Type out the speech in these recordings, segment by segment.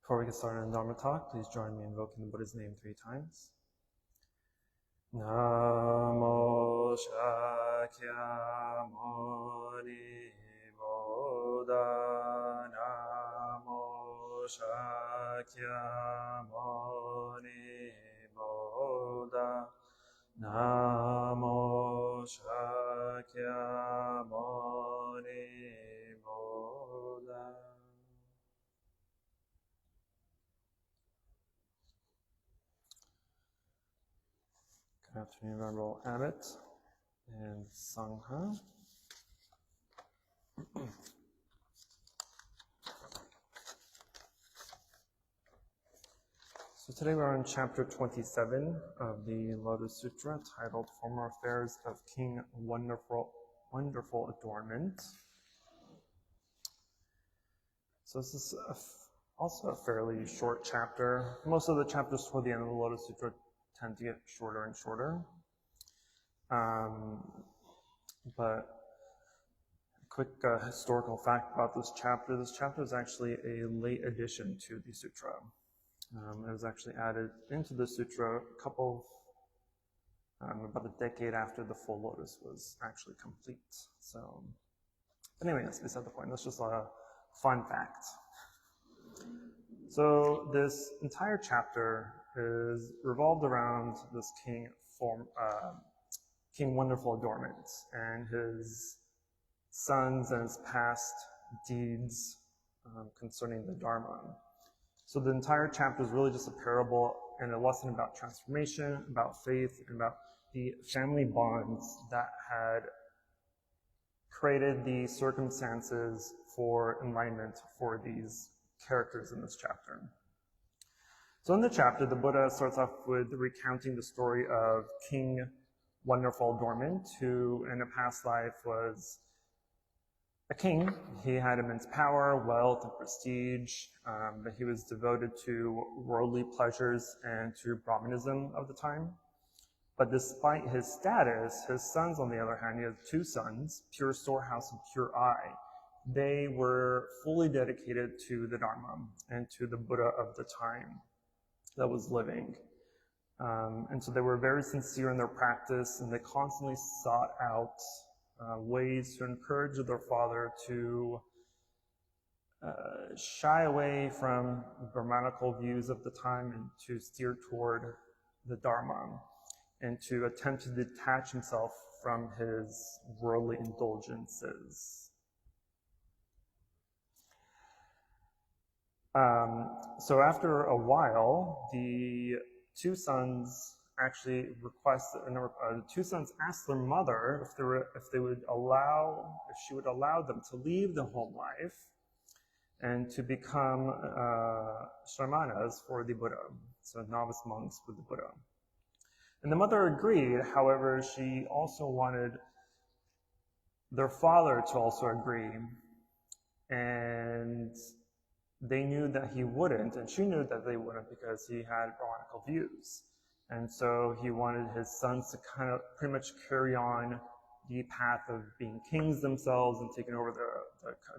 Before we get started on Dharma talk, please join me in invoking the Buddha's name 3 times. Namo Shakyamuni Buddha. Namo Shakyamuni Buddha. Namo Shakyamuni Buddha. Good afternoon, Venerable Abbot and Sangha. So today we're on chapter 27 of the Lotus Sutra, titled Former Affairs of King Wonderful Adornment. So this is also a fairly short chapter. Most of the chapters toward the end of the Lotus Sutra tend to get shorter and shorter. But a quick historical fact about this chapter is actually a late addition to the sutra. It was actually added into the sutra about a decade after the full lotus was actually complete. So, but anyway, that's beside the point. That's just a fun fact. So this entire chapter is revolved around this King Wonderful Adornment and his sons and his past deeds concerning the Dharma. So the entire chapter is really just a parable and a lesson about transformation, about faith, and about the family bonds that had created the circumstances for enlightenment for these characters in this chapter. So in the chapter, the Buddha starts off with recounting the story of King Wonderful Adornment, who in a past life was a king. He had immense power, wealth, and prestige, but he was devoted to worldly pleasures and to Brahmanism of the time. But despite his status, his sons, on the other hand, he had 2 sons, Pure Storehouse and Pure Eye. They were fully dedicated to the Dharma and to the Buddha of the time that was living. And so they were very sincere in their practice, and they constantly sought out ways to encourage their father to shy away from Brahmanical views of the time and to steer toward the Dharma and to attempt to detach himself from his worldly indulgences. So after a while, the 2 sons actually the 2 sons asked their mother if she would allow them to leave the home life and to become shramanas for the Buddha, so novice monks with the Buddha. And the mother agreed. However, she also wanted their father to also agree, and they knew that he wouldn't, and she knew that they wouldn't because he had Brahmanical views. And so he wanted his sons to kind of pretty much carry on the path of being kings themselves and taking over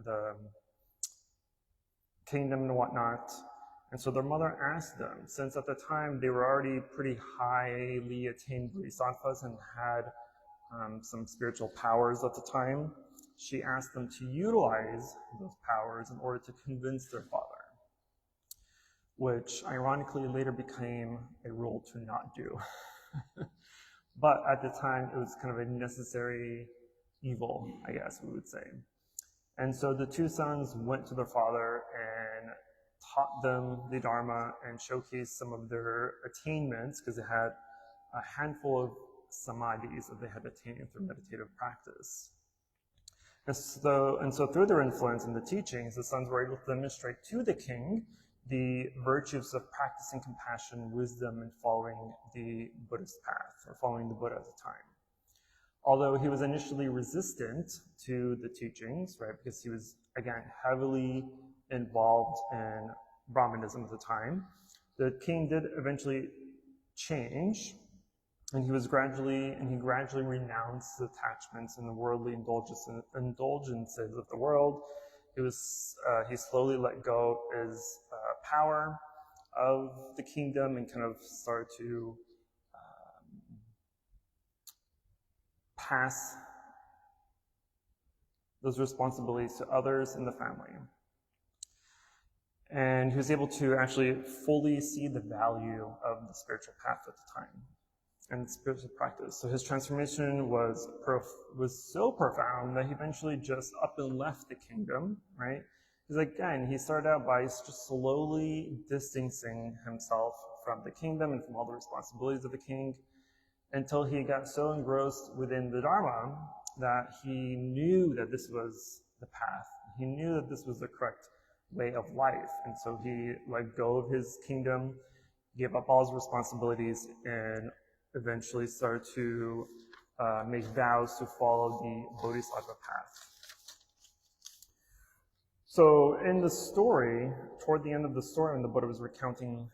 the kingdom and whatnot. And so their mother asked them, since at the time they were already pretty highly attained bodhisattvas and had some spiritual powers at the time, she asked them to utilize those powers in order to convince their father, which ironically later became a rule to not do. But at the time, it was kind of a necessary evil, I guess we would say. And so the 2 sons went to their father and taught them the Dharma and showcased some of their attainments, because they had a handful of samadhis that they had attained through meditative practice. And so through their influence in the teachings, the sons were able to demonstrate to the king the virtues of practicing compassion, wisdom, and following the Buddhist path, or following the Buddha at the time. Although he was initially resistant to the teachings, right, because he was, again, heavily involved in Brahmanism at the time, the king did eventually change, and he gradually renounced his attachments and the worldly indulgences of the world. He slowly let go of his power of the kingdom and kind of start to pass those responsibilities to others in the family. And he was able to actually fully see the value of the spiritual path at the time and spiritual practice. So his transformation was so profound that he eventually just up and left the kingdom, right? Because again, he started out by just slowly distancing himself from the kingdom and from all the responsibilities of the king until he got so engrossed within the Dharma that he knew that this was the path. He knew that this was the correct way of life. And so he let go of his kingdom, gave up all his responsibilities, and eventually started to make vows to follow the Bodhisattva path. So in the story, toward the end of the story, when the Buddha was recounting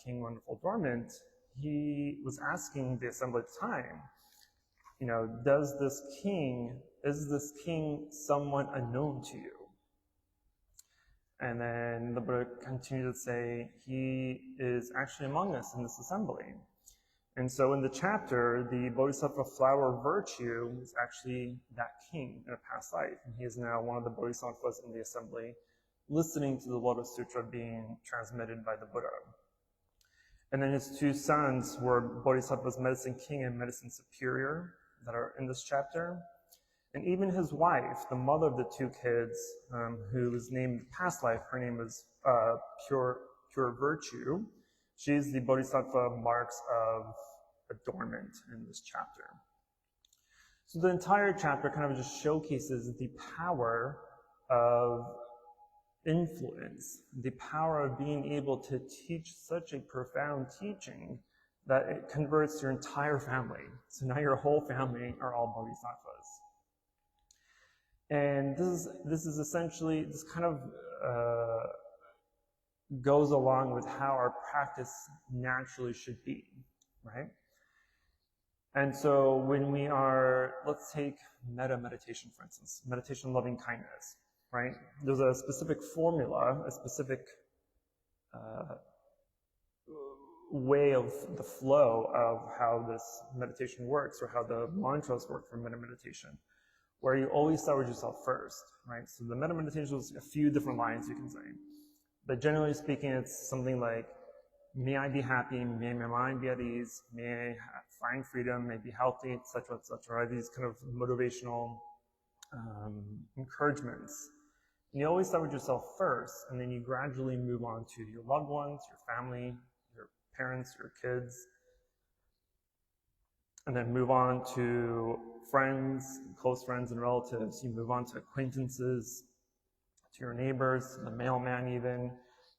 King Wonderful Dormant, he was asking the assembly at the time, you know, is this king someone unknown to you? And then the Buddha continued to say, he is actually among us in this assembly. And so in the chapter, the Bodhisattva flower virtue is actually that king in a past life. And he is now one of the Bodhisattvas in the assembly, listening to the Lotus Sutra being transmitted by the Buddha. And then his two sons were Bodhisattvas Medicine King and Medicine Superior that are in this chapter. And even his wife, the mother of the two kids, who was named past life, her name is Pure Virtue. She's the Bodhisattva marks of adornment in this chapter. So the entire chapter kind of just showcases the power of influence, the power of being able to teach such a profound teaching that it converts your entire family. So now your whole family are all Bodhisattvas. And this is essentially, this kind of goes along with how our practice naturally should be, right? And so when we are, let's take metta meditation, for instance, meditation loving kindness, right? There's a specific formula, a specific way of the flow of how this meditation works, or how the mantras work for metta meditation, where you always start with yourself first, right? So the metta meditation is a few different lines you can say. But generally speaking, it's something like, may I be happy, may my mind be at ease, may I find freedom, may I be healthy, etc., etc., right? These kind of motivational encouragements. And you always start with yourself first, and then you gradually move on to your loved ones, your family, your parents, your kids, and then move on to friends, close friends and relatives. You move on to acquaintances, to your neighbors, the mailman even.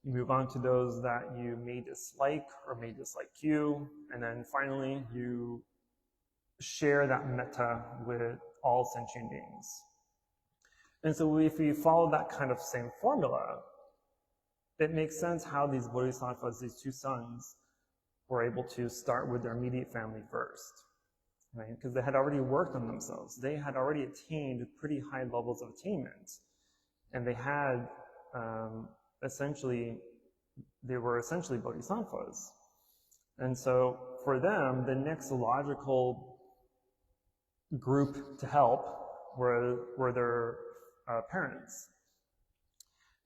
You move on to those that you may dislike or may dislike you. And then finally, you share that metta with all sentient beings. And so if we follow that kind of same formula, it makes sense how these bodhisattvas, these two sons, were able to start with their immediate family first, right? Because they had already worked on themselves. They had already attained pretty high levels of attainment. And they had they were essentially bodhisattvas. And so for them, the next logical group to help were their parents.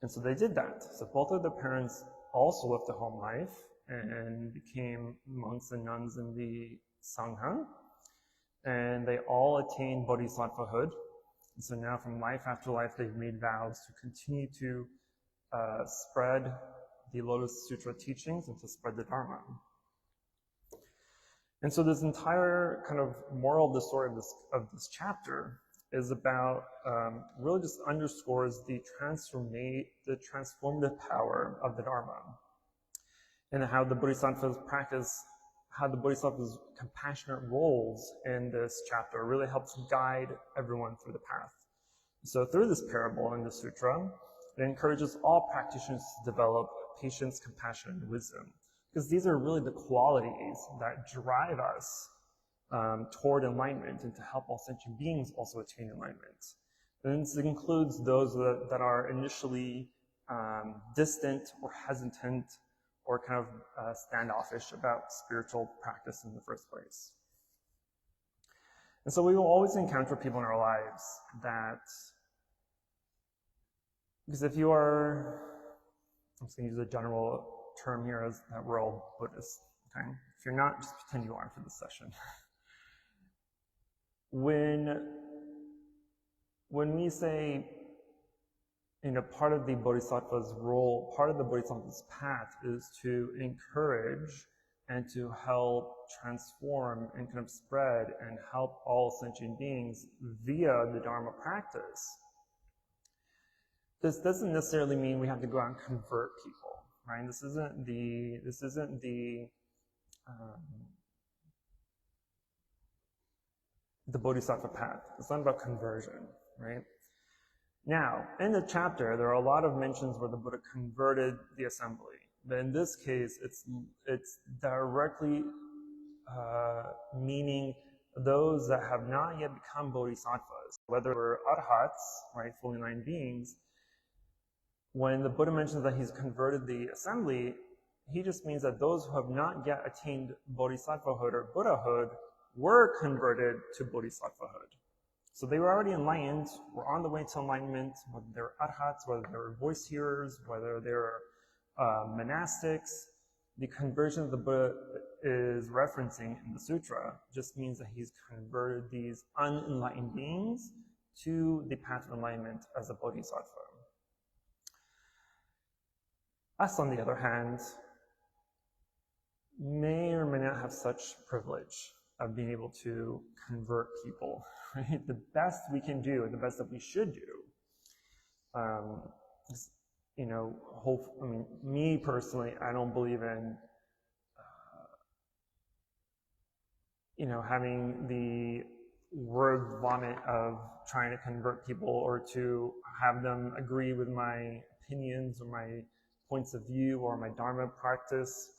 And so they did that. So both of the parents also lived a home life and became monks and nuns in the Sangha. And they all attained bodhisattvahood. And so now from life after life, they've made vows to continue to spread the Lotus Sutra teachings and to spread the Dharma. And so this entire kind of moral of the story of this chapter is about, really just underscores the transformative power of the Dharma, and how the Bodhisattvas practice, how the Bodhisattvas' compassionate roles in this chapter really helps guide everyone through the path. So through this parable in the sutra, it encourages all practitioners to develop patience, compassion, and wisdom, because these are really the qualities that drive us toward enlightenment and to help all sentient beings also attain enlightenment. And this includes those that are initially distant or hesitant or kind of standoffish about spiritual practice in the first place. And so we will always encounter people in our lives that, because if you are, I'm just going to use a general term here as that we're all Buddhist, okay? If you're not, just pretend you are for this session. When we say, part of the Bodhisattva's role, part of the Bodhisattva's path is to encourage and to help transform and kind of spread and help all sentient beings via the Dharma practice. This doesn't necessarily mean we have to go out and convert people, right? This isn't the Bodhisattva path. It's not about conversion, right? Now, in the chapter, there are a lot of mentions where the Buddha converted the assembly. But in this case, it's directly meaning those that have not yet become bodhisattvas, whether we're arhats, right, fully enlightened beings. When the Buddha mentions that he's converted the assembly, he just means that those who have not yet attained bodhisattvahood or Buddhahood were converted to bodhisattvahood. So they were already enlightened, were on the way to enlightenment, whether they're arhats, whether they're voice hearers, whether they're monastics. The conversion the Buddha is referencing in the sutra just means that he's converted these unenlightened beings to the path of enlightenment as a bodhisattva. Us, on the other hand, may or may not have such privilege of being able to convert people. Right? The best we can do, and the best that we should do, is, me personally, I don't believe in, having the word vomit of trying to convert people or to have them agree with my opinions or my points of view or my Dharma practice.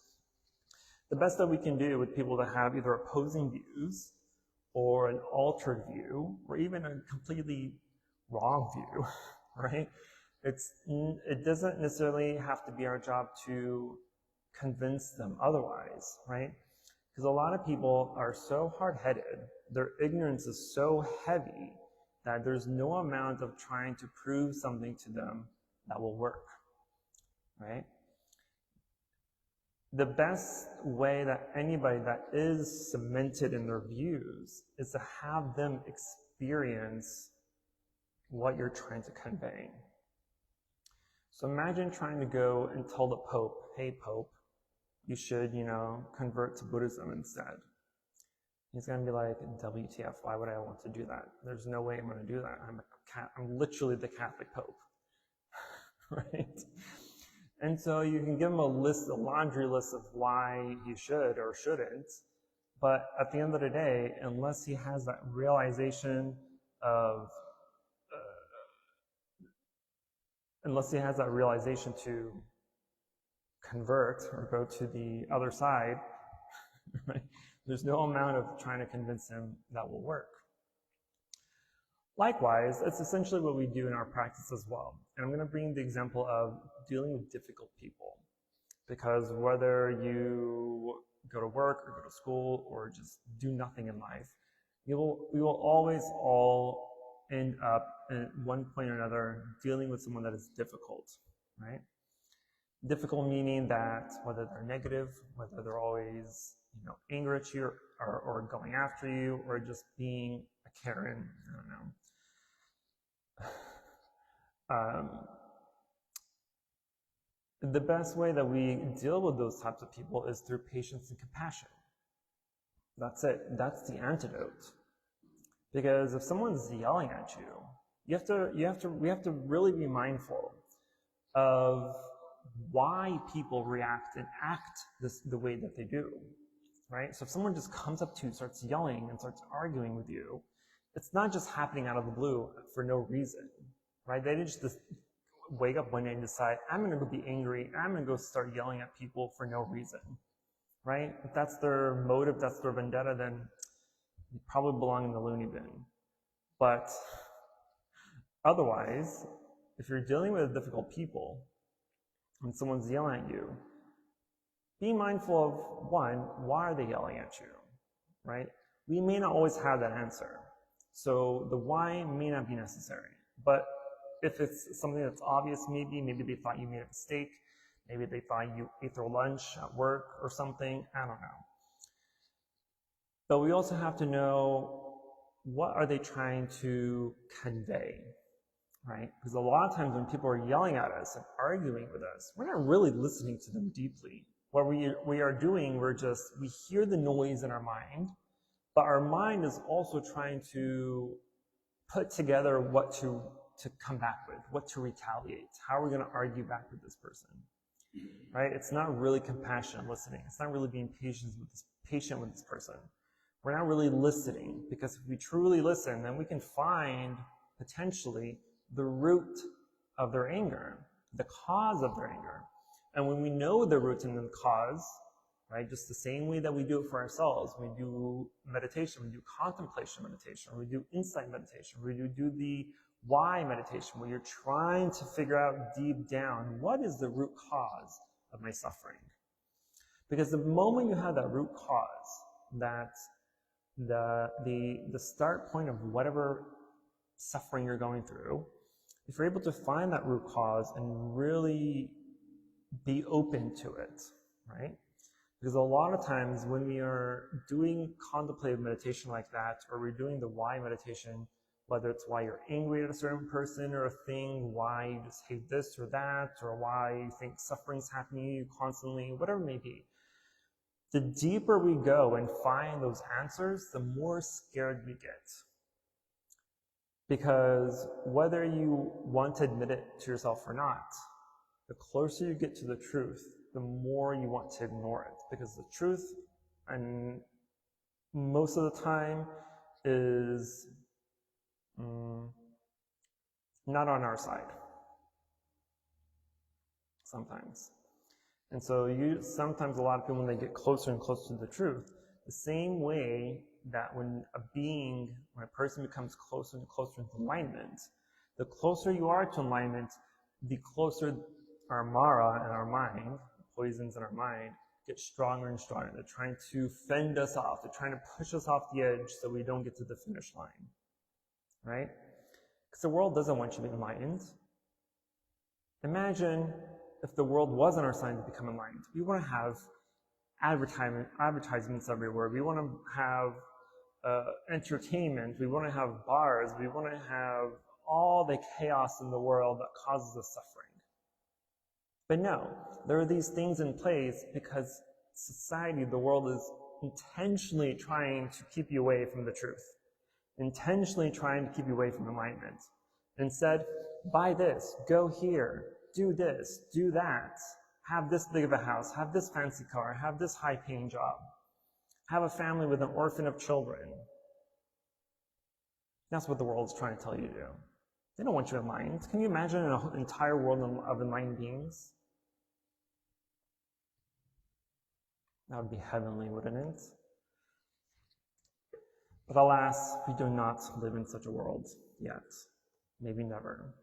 The best that we can do with people that have either opposing views or an altered view or even a completely wrong view, right? It doesn't necessarily have to be our job to convince them otherwise, right? Because a lot of people are so hard-headed, their ignorance is so heavy that there's no amount of trying to prove something to them that will work, right? The best way that anybody that is cemented in their views is to have them experience what you're trying to convey. So imagine trying to go and tell the Pope, hey Pope, you should, convert to Buddhism instead. He's going to be like, WTF, why would I want to do that? There's no way I'm going to do that. I'm literally the Catholic Pope, right? And so you can give him a laundry list of why he should or shouldn't, but at the end of the day, unless he has that realization to convert or go to the other side, right? There's no amount of trying to convince him that will work. Likewise, it's essentially what we do in our practice as well. And I'm going to bring the example of dealing with difficult people. Because whether you go to work or go to school or just do nothing in life, we will always all end up at one point or another dealing with someone that is difficult, right? Difficult meaning that whether they're negative, whether they're always angry at you or going after you or just being a Karen, I don't know. The best way that we deal with those types of people is through patience and compassion. That's it. That's the antidote. Because if someone's yelling at you, we have to really be mindful of why people react and act the way that they do, right? So if someone just comes up to you, starts yelling and starts arguing with you, it's not just happening out of the blue for no reason, right? They didn't just wake up one day and decide, I'm going to go be angry, I'm going to go start yelling at people for no reason, right? If that's their motive, that's their vendetta, then they probably belong in the loony bin. But otherwise, if you're dealing with difficult people, when someone's yelling at you, be mindful of, one, why are they yelling at you, right? We may not always have that answer. So the why may not be necessary. But if it's something that's obvious, maybe they thought you made a mistake, maybe they thought you ate their lunch at work or something, I don't know. But we also have to know, what are they trying to convey, right? Because a lot of times when people are yelling at us and arguing with us, we're not really listening to them deeply. What we are doing, we hear the noise in our mind, but our mind is also trying to put together what to come back with, what to retaliate. How are we going to argue back with this person, right? It's not really compassionate listening. It's not really being patient with this person. We're not really listening, because if we truly listen, then we can find potentially the root of their anger, the cause of their anger. And when we know the root and the cause, right, just the same way that we do it for ourselves, we do meditation, we do contemplation meditation, we do insight meditation, we do the why meditation, where you're trying to figure out deep down, what is the root cause of my suffering? Because the moment you have that root cause, that the start point of whatever suffering you're going through, if you're able to find that root cause and really be open to it, right? Because a lot of times when we are doing contemplative meditation like that, or we're doing the why meditation, whether it's why you're angry at a certain person or a thing, why you just hate this or that, or why you think suffering's happening to you constantly, whatever it may be, the deeper we go and find those answers, the more scared we get. Because whether you want to admit it to yourself or not, the closer you get to the truth, the more you want to ignore it. Because the truth, and most of the time, is not on our side. Sometimes. And so sometimes a lot of people, when they get closer and closer to the truth, the same way that when a person becomes closer and closer to enlightenment, the closer you are to enlightenment, the closer our Mara and our mind, poisons in our mind, get stronger and stronger. They're trying to fend us off. They're trying to push us off the edge so we don't get to the finish line, right? Because the world doesn't want you to be enlightened. Imagine if the world wasn't our sign to become enlightened. We want to have advertisements everywhere. We want to have entertainment. We want to have bars. We want to have all the chaos in the world that causes us suffering. But no, there are these things in place because society, the world, is intentionally trying to keep you away from the truth, intentionally trying to keep you away from enlightenment. Instead, buy this, go here, do this, do that, have this big of a house, have this fancy car, have this high-paying job, have a family with an orphan of children. That's what the world is trying to tell you to do. They don't want you enlightened. Can you imagine an entire world of enlightened beings? That would be heavenly, wouldn't it? But alas, we do not live in such a world yet. Maybe never.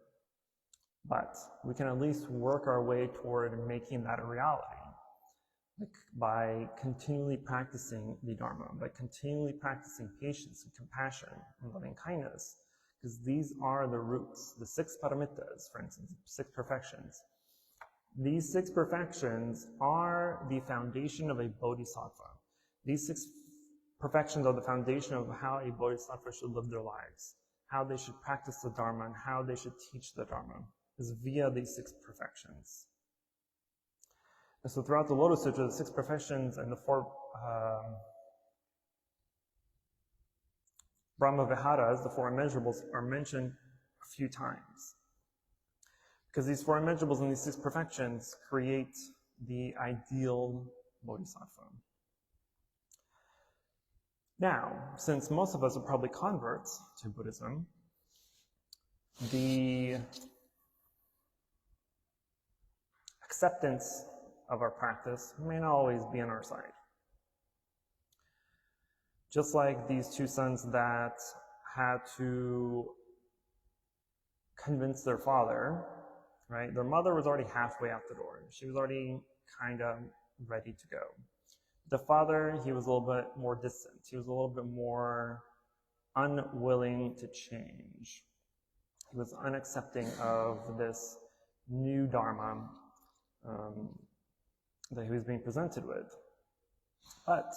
But we can at least work our way toward making that a reality, by continually practicing the Dharma, by continually practicing patience and compassion and loving kindness, because these are the roots, the 6 paramitas, for instance, 6 perfections. These 6 perfections are the foundation of a bodhisattva. These 6 perfections are the foundation of how a bodhisattva should live their lives, how they should practice the Dharma, and how they should teach the Dharma, is via these 6 perfections. And so throughout the Lotus Sutra, the 6 perfections and the 4 Brahma Viharas, the 4 immeasurables, are mentioned a few times. Because these 4 immeasurables and these 6 perfections create the ideal bodhisattva. Now, since most of us are probably converts to Buddhism, the acceptance of our practice may not always be on our side. Just like these 2 sons that had to convince their father right? Their mother was already halfway out the door. She was already kind of ready to go. The father, he was a little bit more distant. He was a little bit more unwilling to change. He was unaccepting of this new Dharma that he was being presented with. But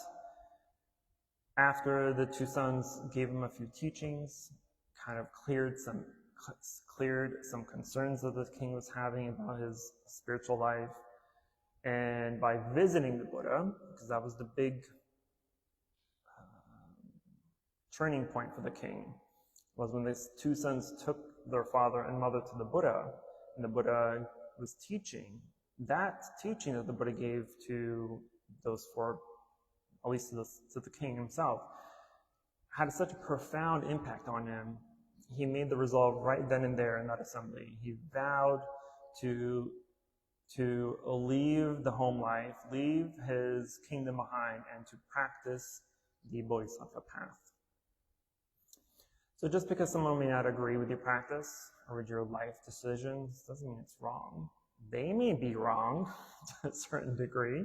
after the two sons gave him a few teachings, kind of cleared some concerns that the king was having about his spiritual life, and by visiting the Buddha, because that was the big turning point for the king, was when these two sons took their father and mother to the Buddha, and the Buddha was teaching. That teaching that the Buddha gave to those four, at least to the king himself, had such a profound impact on him. He made the resolve right then and there in that assembly. He vowed to leave the home life, leave his kingdom behind, and to practice the Bodhisattva path. So just because someone may not agree with your practice or with your life decisions doesn't mean it's wrong. They may be wrong to a certain degree,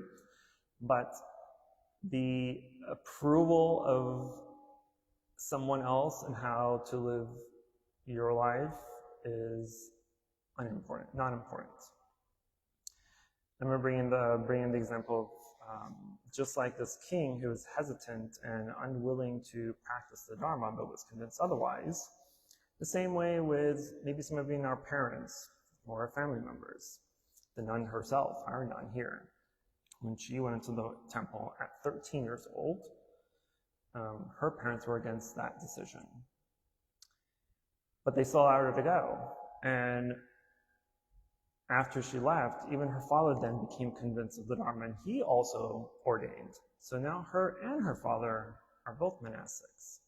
but the approval of someone else and how to live your life is unimportant, not important. I remember bringing the example of just like this king who was hesitant and unwilling to practice the Dharma but was convinced otherwise. The same way with maybe some of you are parents or family members. The nun herself, our nun here, when she went into the temple at 13 years old, her parents were against that decision. But they still allowed her to go. And after she left, even her father then became convinced of the Dharma, and he also ordained. So now her and her father are both monastics.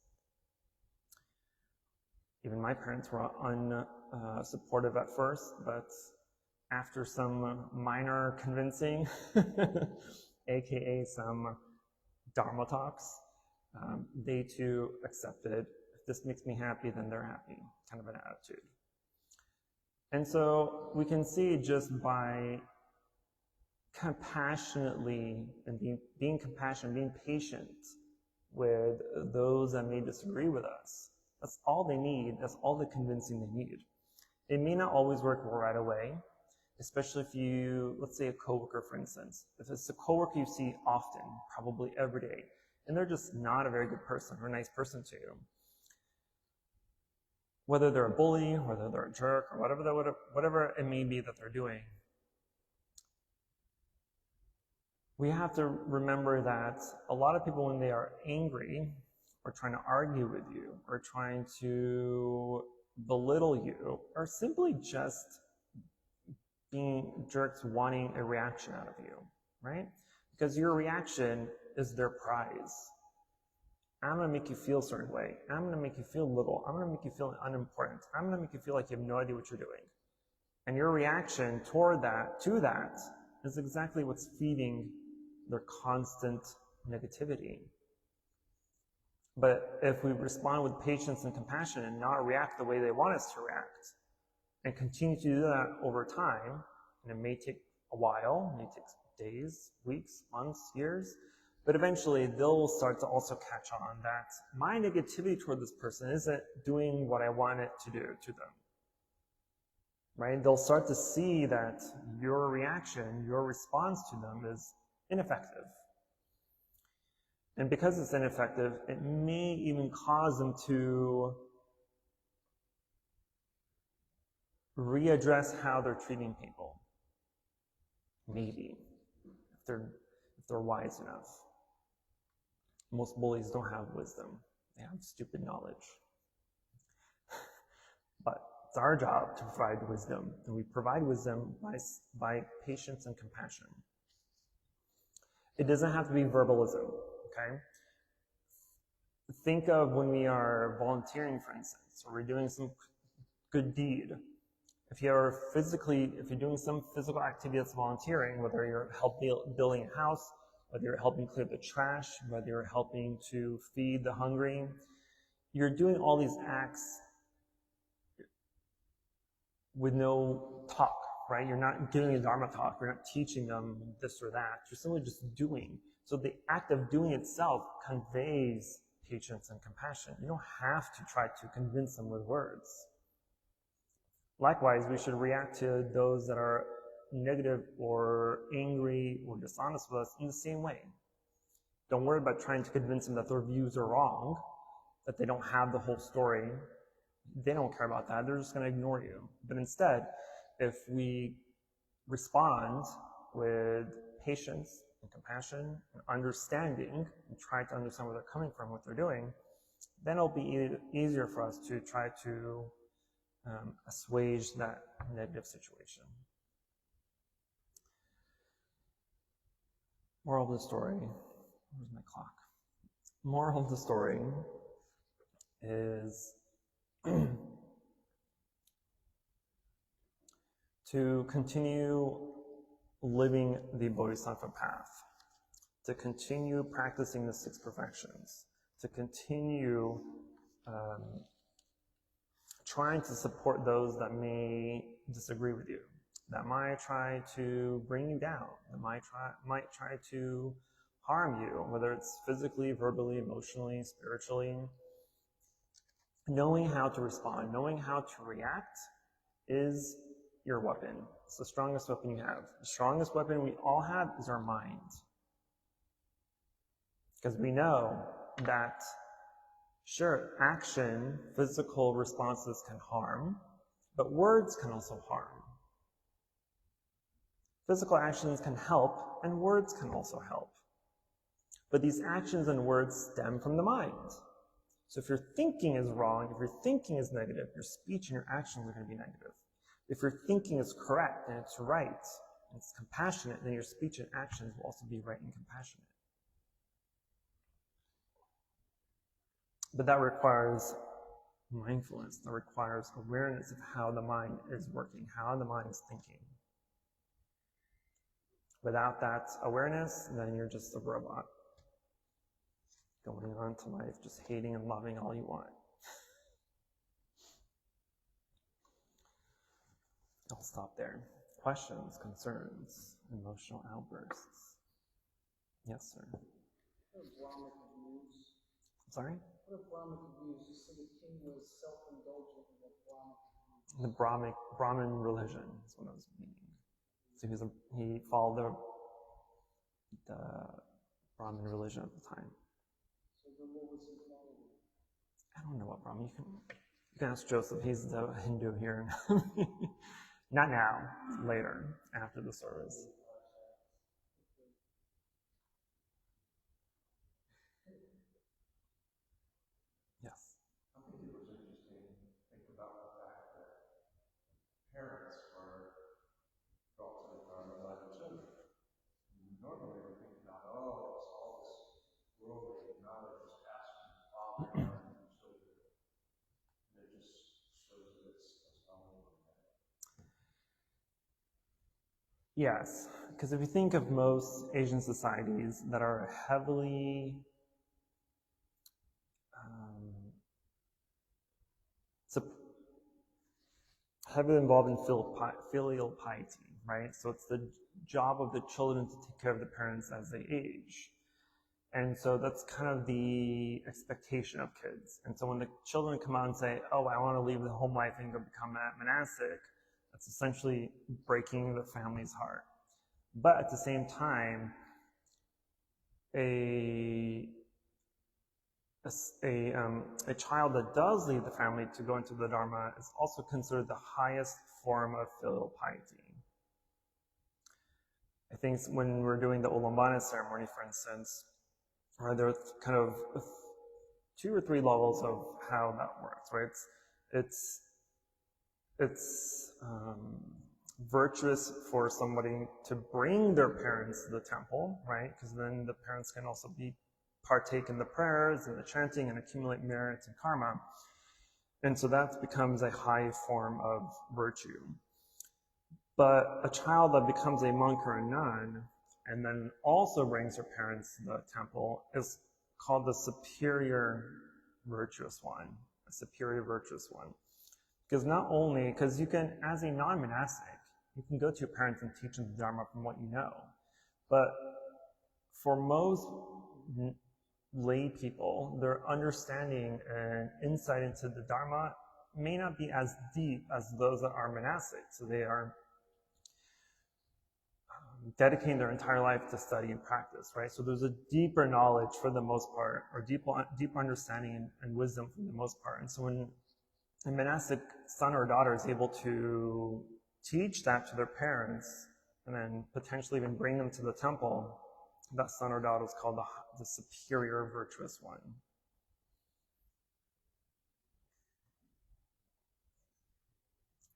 Even my parents were unsupportive at first, but after some minor convincing, aka some Dharma talks, they too accepted, if this makes me happy, then they're happy, kind of an attitude. And so we can see just by compassionately and being compassionate, being patient with those that may disagree with us. That's all they need. That's all the convincing they need. It may not always work right away, especially if you, let's say a coworker, for instance. If it's a coworker you see often, probably every day, and they're just not a very good person or a nice person to you, whether they're a bully, whether they're a jerk, or whatever it may be that they're doing, we have to remember that a lot of people, when they are angry or trying to argue with you or trying to belittle you, are simply just being jerks wanting a reaction out of you, right? Because your reaction is their prize. I'm going to make you feel a certain way. I'm going to make you feel little. I'm going to make you feel unimportant. I'm going to make you feel like you have no idea what you're doing. And your reaction to that, is exactly what's feeding their constant negativity. But if we respond with patience and compassion and not react the way they want us to react, and continue to do that over time, and it may take a while, it may take days, weeks, months, years, but eventually they'll start to also catch on that my negativity toward this person isn't doing what I want it to do to them. Right? They'll start to see that your reaction, your response to them is ineffective. And because it's ineffective, it may even cause them to readdress how they're treating people. Maybe, if they're wise enough. Most bullies don't have wisdom. They have stupid knowledge. But it's our job to provide wisdom, and we provide wisdom by patience and compassion. It doesn't have to be verbalism, okay? Think of when we are volunteering, for instance, or we're doing some good deed. If you're doing some physical activity that's volunteering, whether you're building a house, whether you're helping clear the trash, whether you're helping to feed the hungry, you're doing all these acts with no talk, right? You're not giving a Dharma talk. You're not teaching them this or that. You're simply just doing. So the act of doing itself conveys patience and compassion. You don't have to try to convince them with words. Likewise, we should react to those that are negative or angry or dishonest with us in the same way. Don't worry about trying to convince them that their views are wrong, that they don't have the whole story. They don't care about that. They're just going to ignore you. But instead, if we respond with patience and compassion and understanding and try to understand where they're coming from, what they're doing, then it'll be easier for us to try to assuage that negative situation. Moral of the story. Where's my clock? Moral of the story is to continue living the Bodhisattva path, to continue practicing the 6 perfections, to continue trying to support those that may disagree with you, that might try to bring you down, that might try to harm you, whether it's physically, verbally, emotionally, spiritually. Knowing how to respond, knowing how to react is your weapon. It's the strongest weapon you have. The strongest weapon we all have is our mind. Because we know that, sure, action, physical responses can harm, but words can also harm. Physical actions can help, and words can also help. But these actions and words stem from the mind. So if your thinking is wrong, if your thinking is negative, your speech and your actions are going to be negative. If your thinking is correct and it's right, and it's compassionate, then your speech and actions will also be right and compassionate. But that requires mindfulness. That requires awareness of how the mind is working, how the mind is thinking. Without that awareness, then you're just a robot, going on to life, just hating and loving all you want. I'll stop there. Questions, concerns, emotional outbursts? Yes, sir. What are Brahmic views? Sorry? What are Brahmic views? You said the king was self-indulgent in the Brahmic views. The Brahmin religion is what I was meaning. So he followed the Brahmin religion at the time. So then what was he following? I don't know what Brahmin. You can ask Joseph. He's the Hindu here. Not now. Later, after the service. Yes. I think it was interesting to think about the fact that parents were brought to the Dharma by the children. Normally we think about, it's all this worldly knowledge is passed from father down to children. And it just shows that it's all over that. Yes, because if you think of most Asian societies that are heavily involved in filial piety, right? So it's the job of the children to take care of the parents as they age. And so that's kind of the expectation of kids. And so when the children come out and say, I want to leave the home life and go become a monastic, that's essentially breaking the family's heart. But at the same time, a child that does leave the family to go into the Dharma is also considered the highest form of filial piety. I think when we're doing the Ulambana ceremony, for instance, there are kind of 2 or 3 levels of how that works, right? It's virtuous for somebody to bring their parents to the temple, right? Because then the parents can also partake in the prayers and the chanting and accumulate merits and karma. And so that becomes a high form of virtue. But a child that becomes a monk or a nun and then also brings her parents to the temple is called the superior virtuous one, a superior virtuous one. Because you can, as a non-monastic, You can go to your parents and teach them the Dharma from what you know. But for most lay people, their understanding and insight into the Dharma may not be as deep as those that are monastic. So they are dedicating their entire life to study and practice, right? So there's a deeper knowledge for the most part, or deeper understanding and wisdom for the most part. And so when a monastic son or daughter is able to teach that to their parents and then potentially even bring them to the temple, that son or daughter is called the superior virtuous one.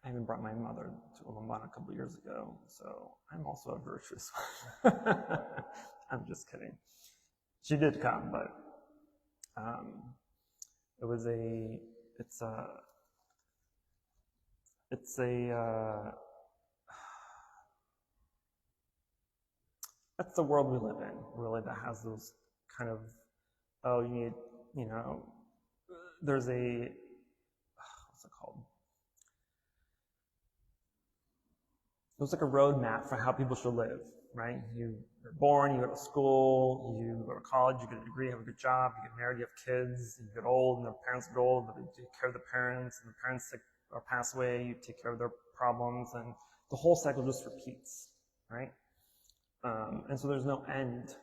I even brought my mother to Ulaanbaatar a couple years ago, so I'm also a virtuous one. I'm just kidding. She did come, but that's the world we live in, really, that has those kind of, oh, you need, there's what's it called? There's like a roadmap for how people should live, right? You're born, you go to school, you go to college, you get a degree, you have a good job, you get married, you have kids, you get old, and the parents get old, but you take care of the parents, and the parents or pass away, you take care of their problems, and the whole cycle just repeats, right? And so there's no end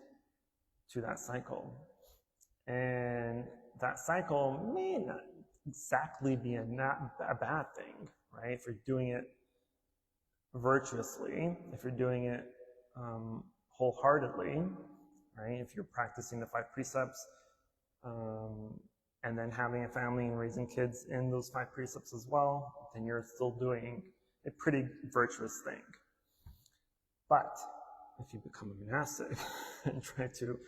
to that cycle. And that cycle may not exactly be a bad thing, right? If you're doing it virtuously, if you're doing it wholeheartedly, right? If you're practicing the 5 precepts, and then having a family and raising kids in those 5 precepts as well, then you're still doing a pretty virtuous thing. But if you become a monastic and try to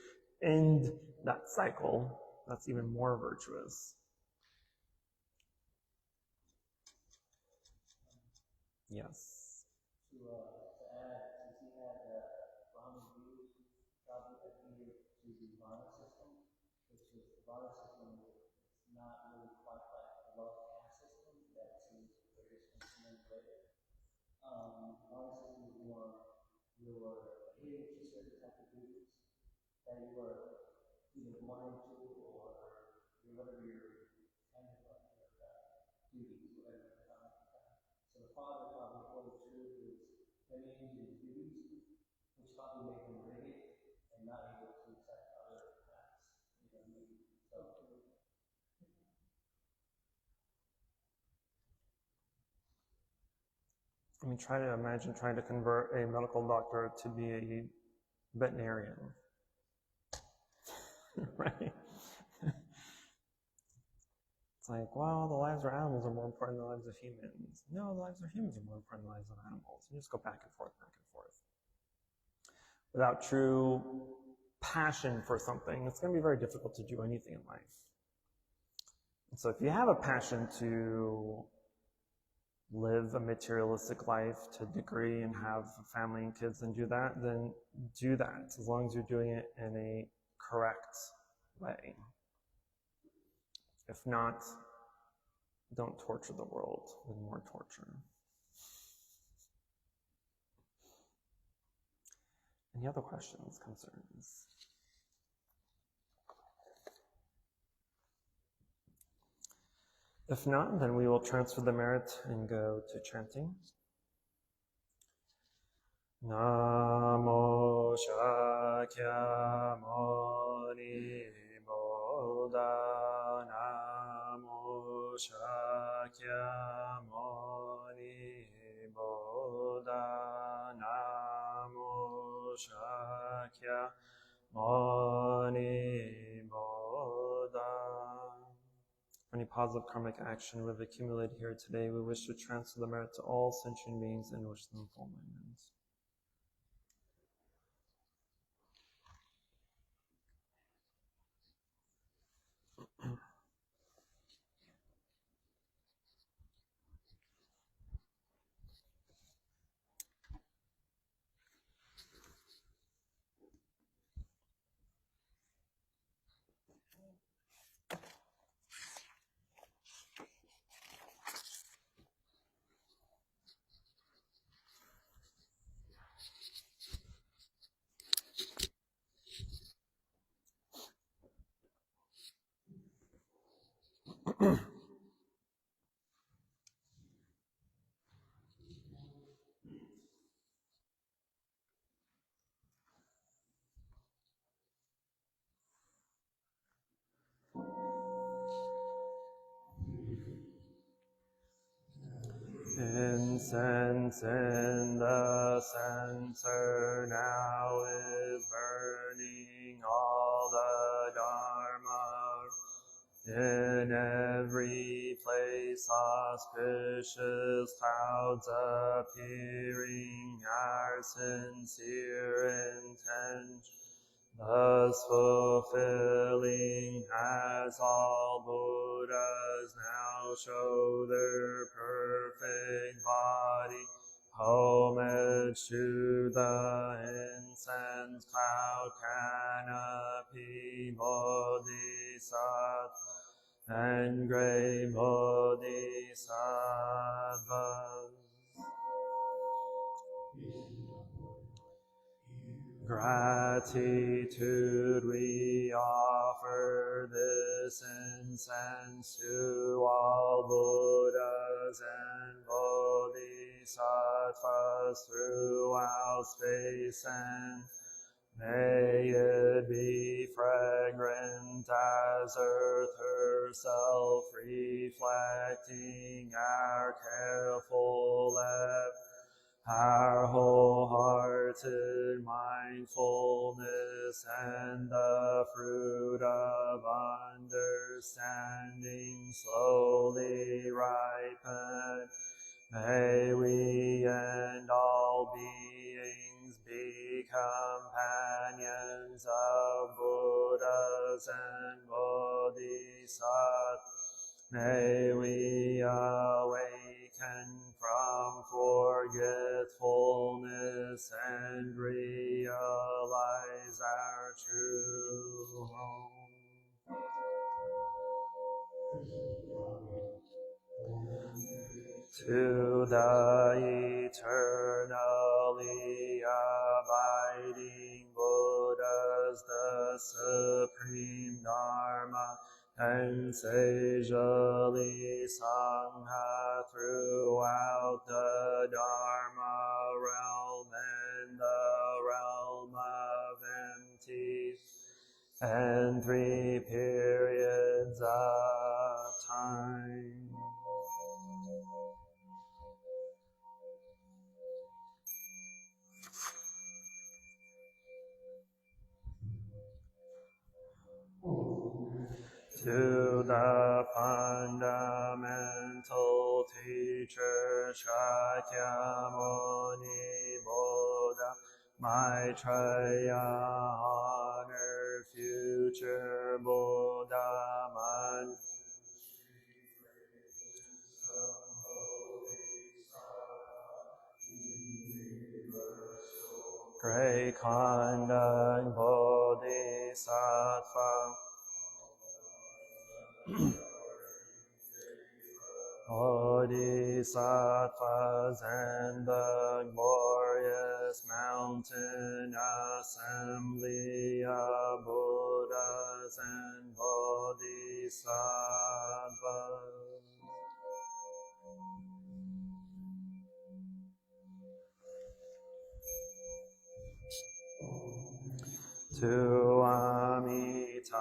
end that cycle, that's even more virtuous. Yes. To add, since he had Brahmin views, probably adhered to the Varna system, which is the Varna system is not really quite like the love caste system that seems very later. Varna system is more you're adhering to certain type of duties that you are either wanting to or whatever your kind of duties, whatever. So the father probably held true to his duties, which probably made him rigid and not able to accept other paths. You know what I mean? I mean, try to imagine trying to convert a medical doctor to be a veterinarian, right? It's like, well, the lives of animals are more important than the lives of humans. No, the lives of humans are more important than the lives of animals. You just go back and forth, without true passion for something, it's going to be very difficult to do anything in life. And so if you have a passion to live a materialistic life to a degree and have a family and kids and do that, then do that, as long as you're doing it in a correct way. If not, don't torture the world with more torture. Any other questions, concerns? If not, then we will transfer the merit and go to chanting. Namo Shakyamuni Buddha, Namo Shakyamuni Buddha, Namo Shakyamuni Buddha. For any positive karmic action we've accumulated here today, we wish to transfer the merit to all sentient beings and wish them full enlightenment. Since in the censer now is burning all the Dharma, in every place auspicious clouds appearing, our sincere intention, thus fulfilling as all Buddhas now show their perfect body, homage to the incense cloud canopy Bodhisattva and great Bodhisattvas. Gratitude we offer this incense to all Buddhas and Bodhisattvas throughout space, and may it be fragrant as earth herself, reflecting our careful effort, our wholehearted mindfulness, and the fruit of understanding slowly ripen. May we and all beings be companions of Buddhas and Bodhisattvas. May we awaken from forgetfulness and realize our true home. To the eternally abiding Buddhas, the supreme Dharma, and sagely Sangha throughout the Dharma realm and the realm of empty, and 3 periods of time. To the fundamental teacher Shakyamuni Buddha, Maitreya, honored future Buddha, man. Great conduct Bodhisattva, Bodhisattvas and the glorious mountain assembly of Buddhas and Bodhisattvas. To Amitabha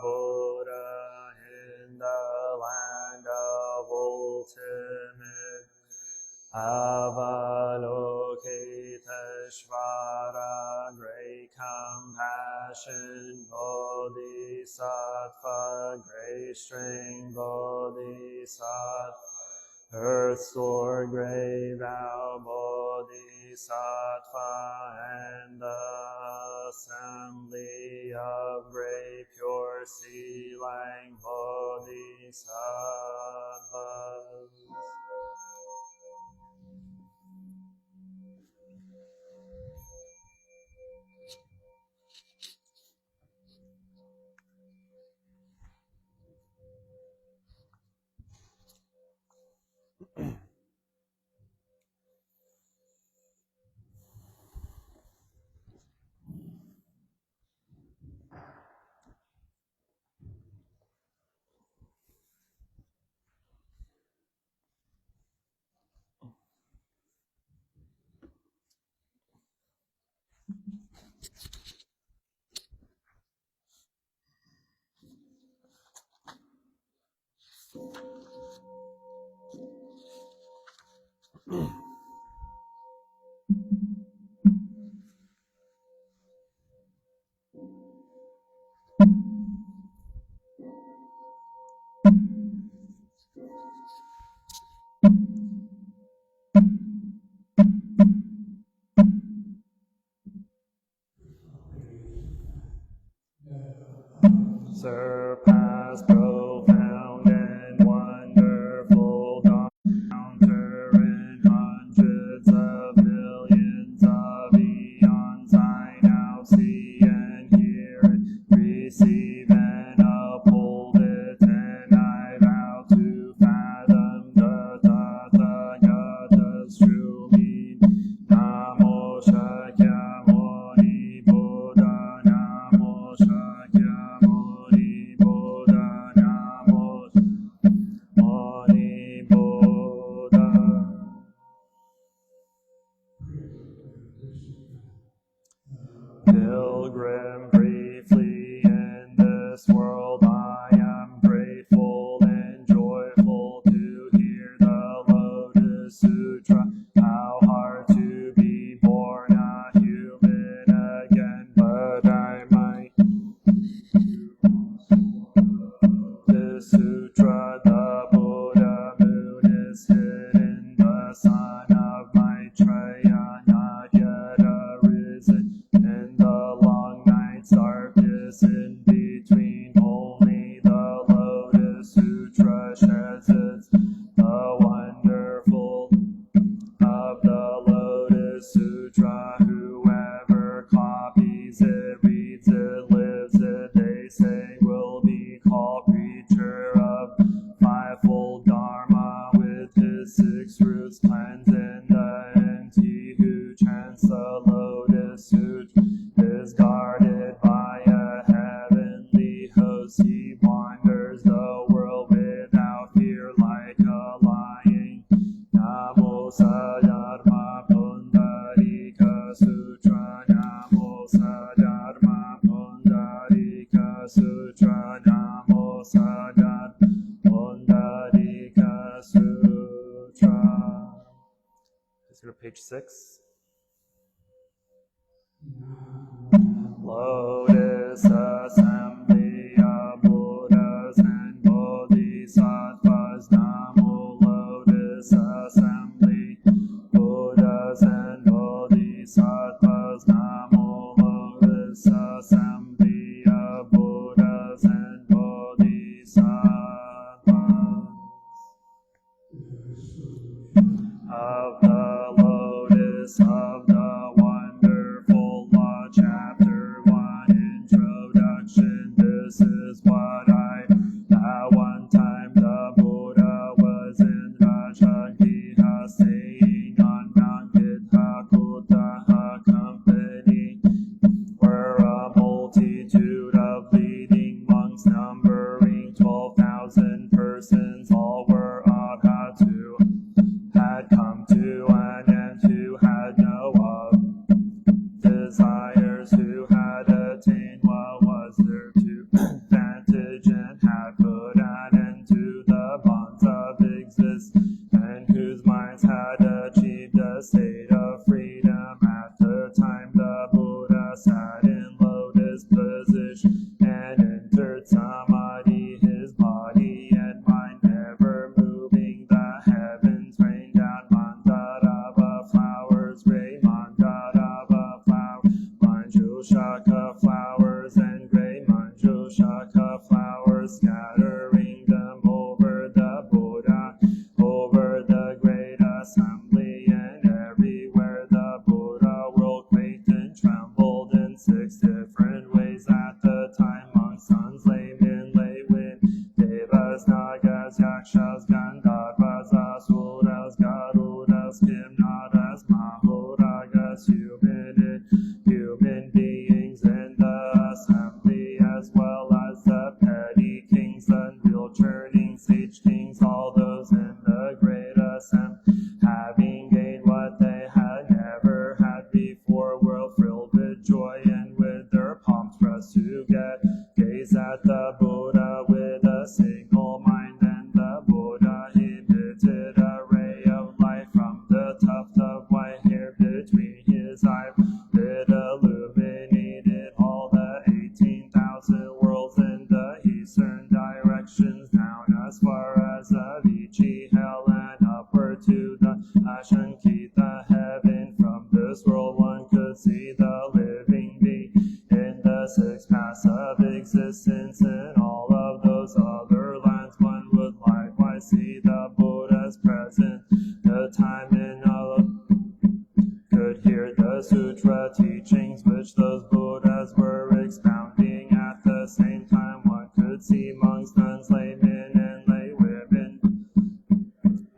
Buddha in the land of ultimate Avalokiteshvara, great compassion Bodhisattva, great strength Bodhisattva, Earth's Lord, great vow Bodhisattva, and the assembly of great pure sea-like Bodhisattvas. surpass profound and wonderful counter in hundreds of millions of eons. I now see and hear it, receive and uphold it, and I vow to fathom the Tathagata's true meaning. Namo Shakyamuni Buddha, Namo Shakyamuni Buddha, Namo Muni Buddha. Pilgrim, briefly in this world, I am grateful and joyful to hear the Lotus Sutra. How hard to be born a human again, but I might. This sutra, the Buddha moon is hidden, the son of Maitreya not yet arisen, and the long night's darkness in between. Only the Lotus Sutra sheds its the wonderful of the Lotus Sutra. Whoever copies it, reads it, lives it, they say will be called preacher of fivefold Dharma, with his 6 roots cleansed in the empty. Who chants the Lotus Sutra is guarded by a heavenly host. He wanders the world without fear like a lion. Namo Sadharma Pundarika Sutra, Namo Sadharma Pundarika Sutra, Namo Sadharma Pundarika Sutra. Let's go to page 6. Lotus Assembly of Buddhas and Bodhisattvas, Namo Lotus Assembly, Buddhas and Bodhisattvas, Namo Lotus Assembly of Buddhas and Bodhisattvas. Of the Lotus of the Wonderful Law, Chapter 1, Introduction. This is what I one time the Buddha was in Rajagriha, staying on Mount Pitakutaha. Company were a multitude of leading monks, numbering 12,000 persons. All were arhats who had come to an end, who had no desires, who had attained what was their to advantage, and had put an end to the bonds of existence, and whose minds had achieved a state of freedom. At the time the Buddha sat in lotus position and entered samadhi, his body and mind never moving. The heavens rained down mandarava flowers, gray mandarava flowers, manjushaka flowers, and gray manjushaka flowers, scattering them over the Buddha, over the great assembly, and everywhere the Buddha world quaked and trembled in 6 different ways. At the time, monks, sons, laymen, lay women, devas, nagas, yakshas, gandharvas, asuras, garudas, kimnaras, mahoragas, human beings in the assembly, as well as the petty kings and wheel churning sage kings, all those in the great assembly, having gained what they had never had before, were filled with joy and with their palms pressed together, gaze at the Buddha with a single mind. And the Buddha emitted a ray of light from the tuft of white hair between his eyes. It illuminated all the 18,000 worlds in the eastern directions, down as far as Avicii, hell, and upward to the Ashankita heaven. From this world one could see the living being in the 6 paths of existence, and hear the sutra teachings which those Buddhas were expounding. At the same time, one could see monks, nuns, laymen, and lay women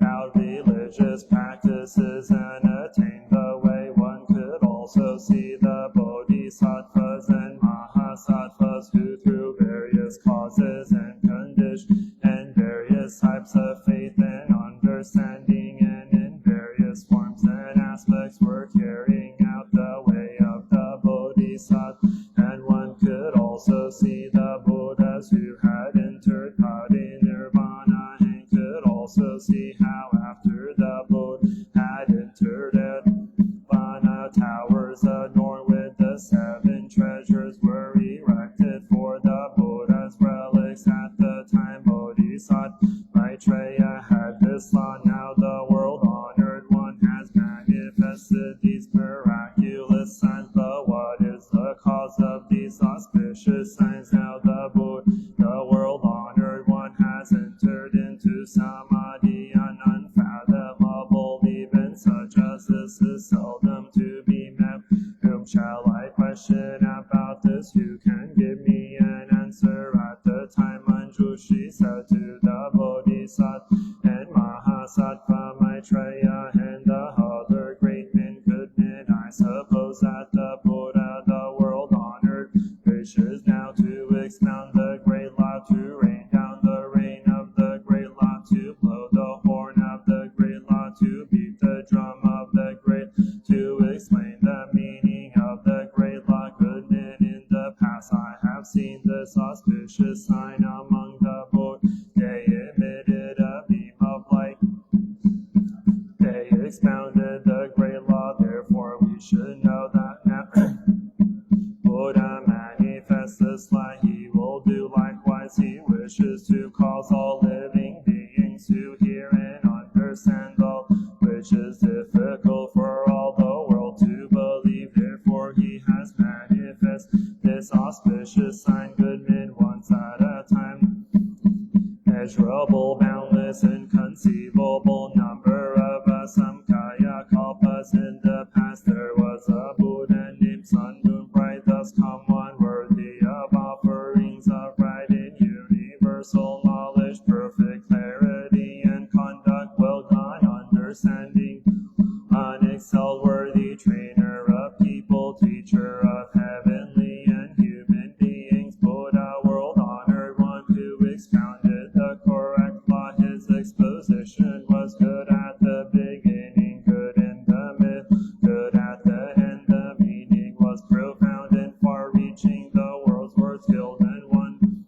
about religious practices and attain the way. One could also see the bodhisattvas and mahasattvas who through various causes and conditions and various types of faith and understanding and in various forms and aspects were carrying out the way of the bodhisattva. And one could also see the Buddhas who had entered parinirvana, and could also see how after the Buddha had entered nirvana, towers adorned with the 7 treasures were erected for the Buddha's relics. At the time Bodhisattva Maitreya had this law, now the world honored one has manifested these miraculous signs, but what is the cause of these auspicious signs? Now the Buddha, the world honored one, has entered into samadhi, an unfathomable even such as this is seldom to be met. Whom shall I question about this? Who can give me an answer? At the time Manjushri said to the Bodhisattva and Mahasattva Maitreya and the other great men, good men, I suppose that the Buddha, the world honored, wishes now to expound the great law, to rain down the rain of the great law, to blow the horn of the great law, to beat the drum of the great, to explain the meaning of the great law. Good men, in the past I have seen this auspicious sign among the Buddha. They emitted a beam of light. They expounded the great law, therefore we should know that now Buddha manifests this light. He will do likewise. He wishes to cause all living beings to hear and understand all which is difficult for all the world to believe. Therefore he has manifested this auspicious sign. Good men, once at a time, measurable, boundless, inconceivable number of Asamkhya kalpas. In the past there was a Buddha named Sun Moon Bright, thus come one worthy of offerings of right in universal knowledge, perfect clarity and conduct, well done understanding, unexcelled worthy trainer of people, teacher of heavenly and human beings, Buddha, world honored one who expounded the correct law. His exposition was good at the beginning, good in the middle, good at the end. The meaning was profound and far-reaching. The words were skilled and one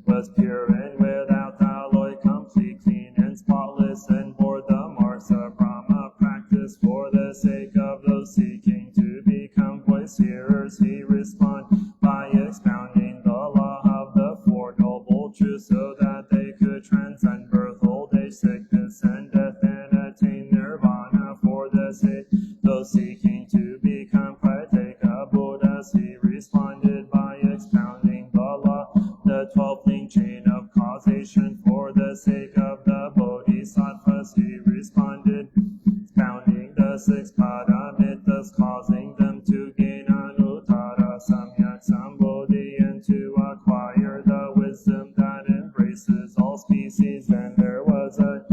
was pure and without alloy, complete, clean and spotless, and bore the marks of Brahma practice. For the sake of those seeking to become voice hearers, he responded by expounding the law of the Four Noble Truths, so that they could transcend birth, old age, sickness, and death, and attain nirvana. For the sake those seeking to become Prateka Buddhas, he responded by expounding the law, the 12-link chain of causation. For the sake of the Bodhisattvas, he responded, expounding the 6 Padamitas, causing them to gain Anuttara Samyak Sambodhi and to acquire the wisdom that embraces all species. Then there was a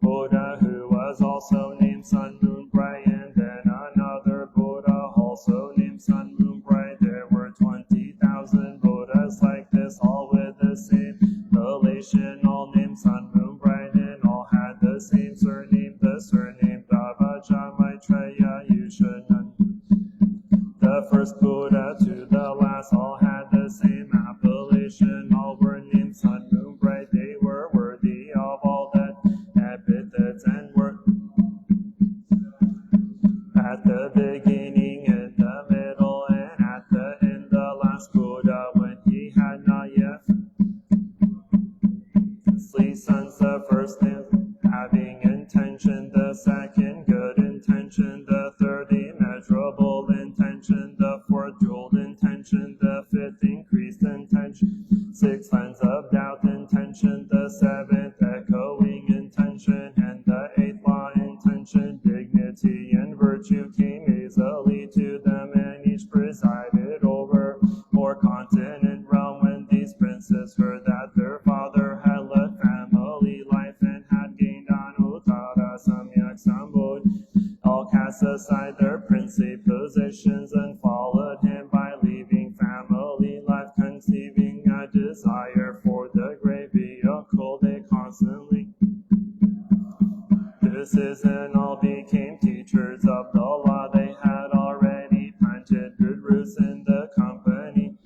Buddha who was also named Sun Moon Bright, and then another Buddha also named Sun Moon Bright. There were 20,000 Buddhas like this, all with the same relation, all named Sun Moon Bright, and all had the same surname, the surname Davaja Maitreya. You should know the first Buddha to the last, all had the same appellation, all were named Sun Moon Bright. They were worthy of all the epithets and were at the beginning, in the middle, and at the end. The last Buddha, when he had not yet three sons, the first having intention, the second good intention, the third immeasurable intention, the fourth jeweled intention, the fifth increased intention, sixth lens of doubt intention, the seventh echoing intention, and the eighth law intention. Dignity and virtue came as easily to them, and each presided over 4-continent realm. When these princes heard that their father had led family life and had gained Anuttara Samyak Sambodhi, all cast aside their princely positions and followed him by leaving family life, conceiving a desire for the great vehicle. They constantly and all became teachers of the law. They had already planted good roots in the company.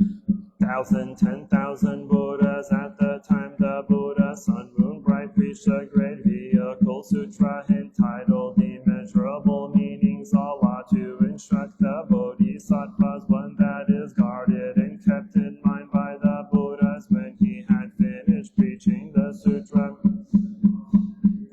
10,000 Buddhas at the time. The Buddha, sun, moon, bright, preached a great vehicle sutra entitled The Immeasurable Meanings, Allah to instruct the Bodhisattvas, one that is guarded and kept in mind by the Buddhas. When he had finished preaching the sutra,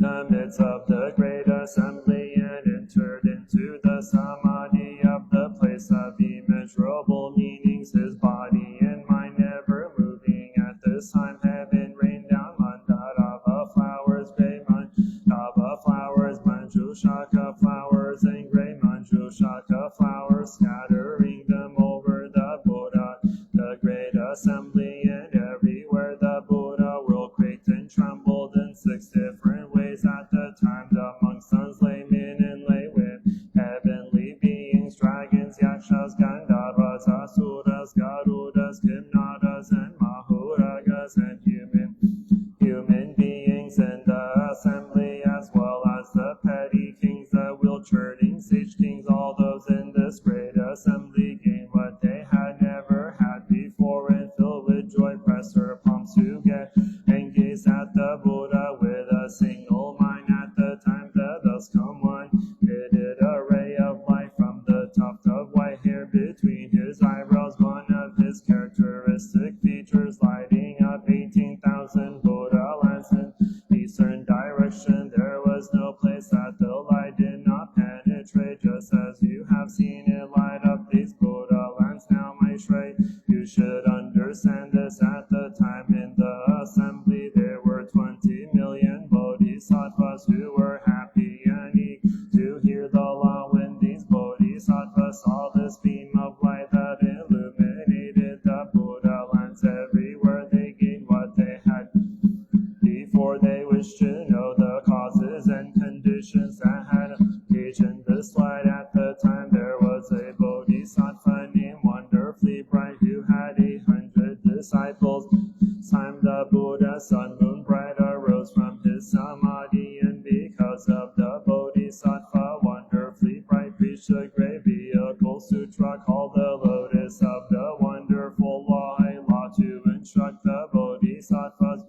the midst of the great assembly, and entered into the samadhi of the place of immeasurable meanings, his body and mind never moving. At this time heaven rained down mandara flowers, gray mandara flowers, manjushaka flowers, and gray manjushaka flowers, scattering them over the Buddha, the great assembly, and everywhere the Buddha world quaked and trembled in 6 different ways. At the time the monks, sons, laymen, and laywomen, heavenly beings, dragons, yakshas, gandharvas, asuras, garudas, kimnadas, and mahuragas, and human beings in the assembly, as well as the petty kings, the wheel-churning sage kings, all those in this great assembly gained what they had never had before, and filled with joy pressed their palms together and gazed at the Buddha with a single mind. At the time the thus come one vivid array of light from the tuft of white hair between his eyebrows, one of his characteristic features, lighting up 18,000 Buddha lands in eastern direction. There was no place that the light did not penetrate, just as you have seen it light up these Buddha lands now, my Shrey. You should understand this. At the time in the assembly there were 20 million Bodhisattvas who were happy and eager to hear the law. When these Bodhisattvas saw this beam of light that illuminated the Buddha lands everywhere, they gained what they had before. They wished to know the causes and conditions that had occasioned this light. At the time there was a Bodhisattva named Wonderfully Bright who had 800 disciples. Time the Buddha, sun, moon, bright, arose from his samadhi, and because of the Bodhisattva Wonderfully Bright preached a great vehicle sutra called the Lotus of the Wonderful Law, a law to instruct the Bodhisattvas,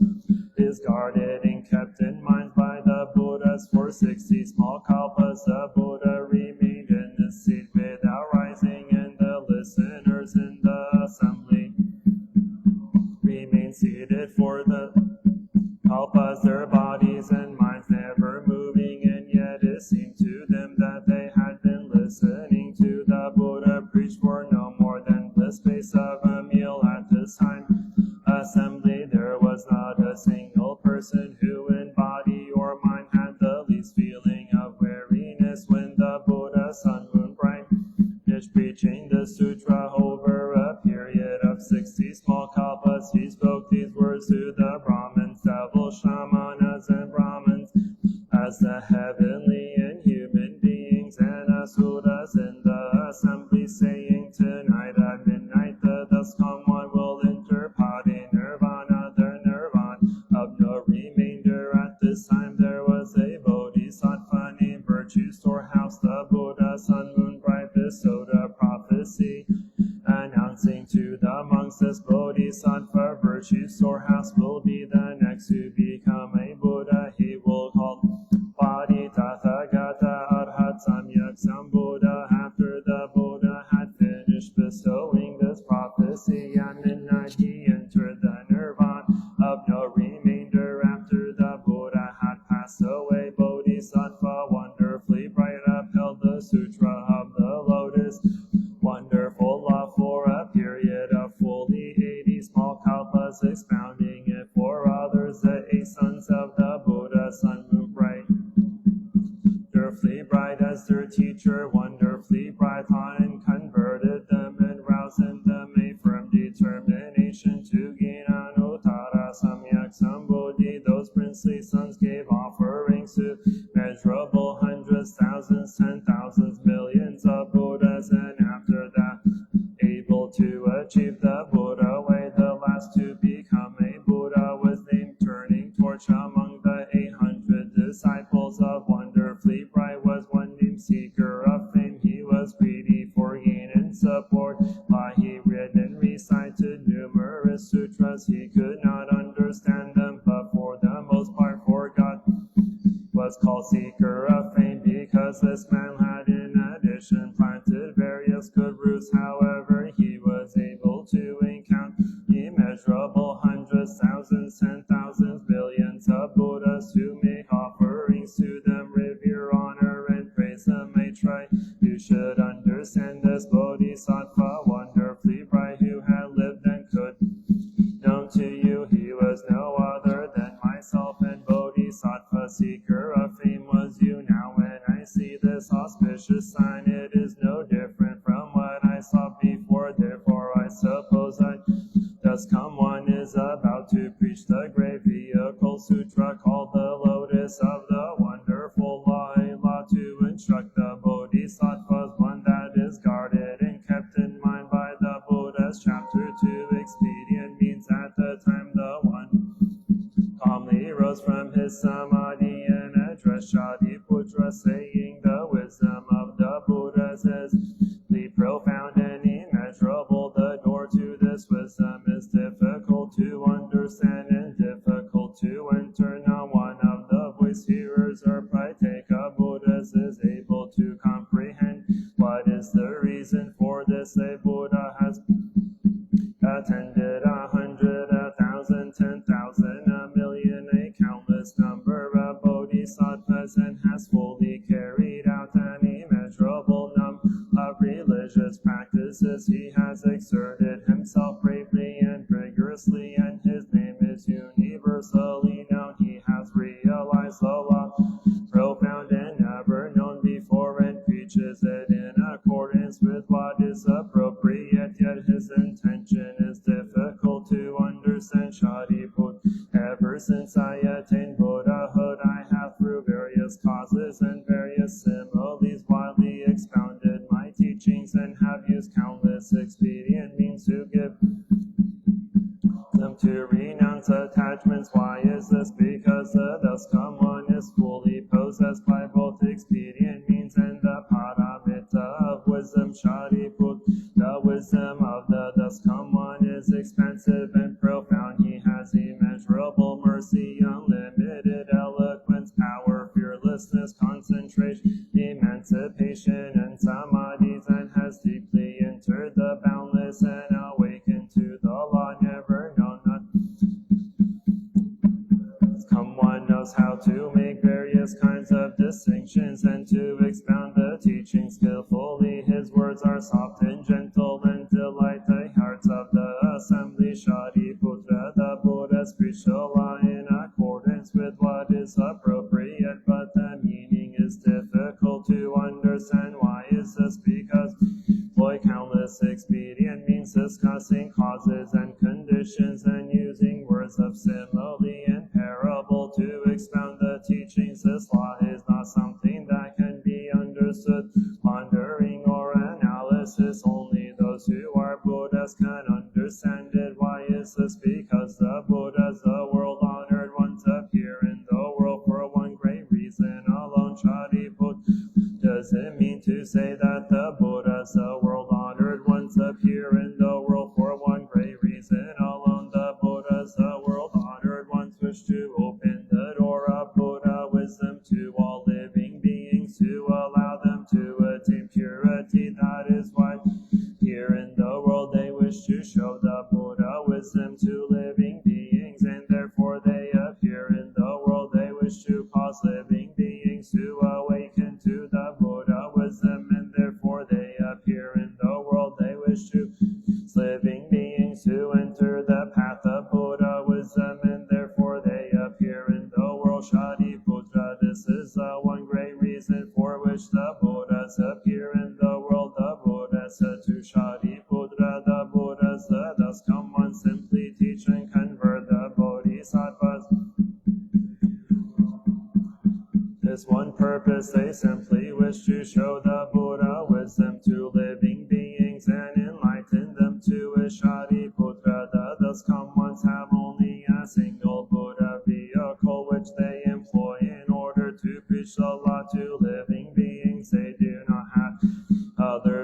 is guarded and kept in mind by the Buddhas. For 60 small kalpas the Buddha remained in his seat without rising, and the listeners in the assembly remained seated for the kalpas, their bodies and minds never moving, and yet it seemed to them that they had been listening to the Buddha preach for no more than the space of a meal. At this time assembly there was not a single person who in body or mind had the least feeling of weariness. When the Buddha, sun, moon, bright, finished preaching the sutra over a period of 60 small kalpas, he spoke these words to the Brahmins, devils, shamanas, and Brahmins, as the heavenly and human beings and asuras in the assembly, saying, tonight at midnight the thus come one will enter pati nirvana, the nirvana of no remainder. At this time there was a Bodhisattva named Virtue Storehouse. The Buddha, sun, moon, bright, bestowed a prophecy announcing to the monks, this Bodhisattva Virtue Storehouse will be the next to become a Buddha. He will call Badi Tathagata Arhat Samyak Sambuddha. After the Buddha had finished bestowing this prophecy, at midnight he entered the nirvana of no remainder. After the Buddha had passed away, Bodhisattva Wonderfully Bright upheld the sutra of the Lotus Wonderful Law for a period of fully 80 small kalpas, expounding it for others, the 8 sons of the Buddha, sun, moon, bright, wonderfully bright as their teacher, wonderfully bright the Buddhas, and after that, able to achieve the Buddha way. The last to become a Buddha was named Turning Torch. Among the 800 disciples of Wonderfully Bright was one named Seeker of Fame. He was greedy for gain and support. While he read and recited numerous sutras, he could not understand them, but for the most part forgot. Was called Seeker of Fame because this man had in addition planted various good roots. However, he was able to encounter immeasurable hundreds, thousands, and thousands, billions of Buddhas who make offerings to them, revere, honor, and praise them. I try. You should understand this Bodhisattva, wonderfully bright, who had lived and could. Known to you, he was no other than myself, and Bodhisattva, Seeker of Fame was you. Now when I see this auspicious sign, it is no different from what I saw before. Therefore I suppose I thus come one is about to preach the great vehicle sutra called the Lotus of the Wonderful Law, a law to instruct the Bodhisattvas, one that is guarded and kept in mind by the Buddhas. Chapter 2, expedient means at the time the one calmly rose from his samadhi and addressed Shariputra, saying the wisdom of the Buddhas is profound and immeasurable. The door to this wisdom is difficult to understand and difficult to enter. Not one of the voice hearers or Pratyeka Buddhas is able to comprehend. What is the reason for this? A Buddha has attended 100, 1,000, 10,000, a million, a countless number of bodhisattvas, and has fully carried out an immeasurable number of religious practices. He has exerted himself bravely and rigorously, and his name is universally known. He has realized the law, profound and never known before, and preaches it in accordance with what is appropriate, yet his intention is difficult to understand. Shariputra, ever since I attained Buddhahood, I have through various causes and various similes widely expounded my teachings, and have used countless expedient means to give them to renounce attachments. Why is this? Because the thus come one is fully possessed by both expedient means and the paramita of wisdom. Shariputra, the wisdom of the thus come one is expansive and profound. He has immeasurable mercy, unlimited eloquence, power, fearlessness, concentration, emancipation, and samadhis, and has deeply entered the boundless and awakened to the law never known. Come one knows how to make various kinds of distinctions and to expound the teaching skillfully. His words are soft and gentle and delight the hearts of the assembly. Shariputra, the Buddhas preach the law in accordance with what is appropriate, but the meaning is difficult to understand. Why is this? Because employ countless expedient means discussing causes and conditions and using words of simile and parable to expound the teachings. This law is not something that can be understood, pondering or analysis. Only those who are Buddhas can understand it. Why is this? Because the Buddhas, the world honored ones, appear in the world for one great reason alone. Shariputra, does it mean to say that the Buddhas, the world honored ones, appear in the world for one great reason alone? The Buddhas, the world honored ones, wish to open the door of Buddha wisdom to all living beings, to allow them to attain purity. That is why here in the world they wish to show the Buddha wisdom to living beings, and therefore they appear in the world. They wish to cause living beings to awaken to the Buddha wisdom, and therefore they appear in the world. They wish to living beings to enter the path of Buddha wisdom, and therefore they appear in the world. Shariputra, this is the one great reason for which the Buddhas appear in the world. The Buddha said to Shariputra, the Buddhas, the thus come one, simply teach and convert the bodhisattvas. This one purpose, they simply wish to show the Buddha wisdom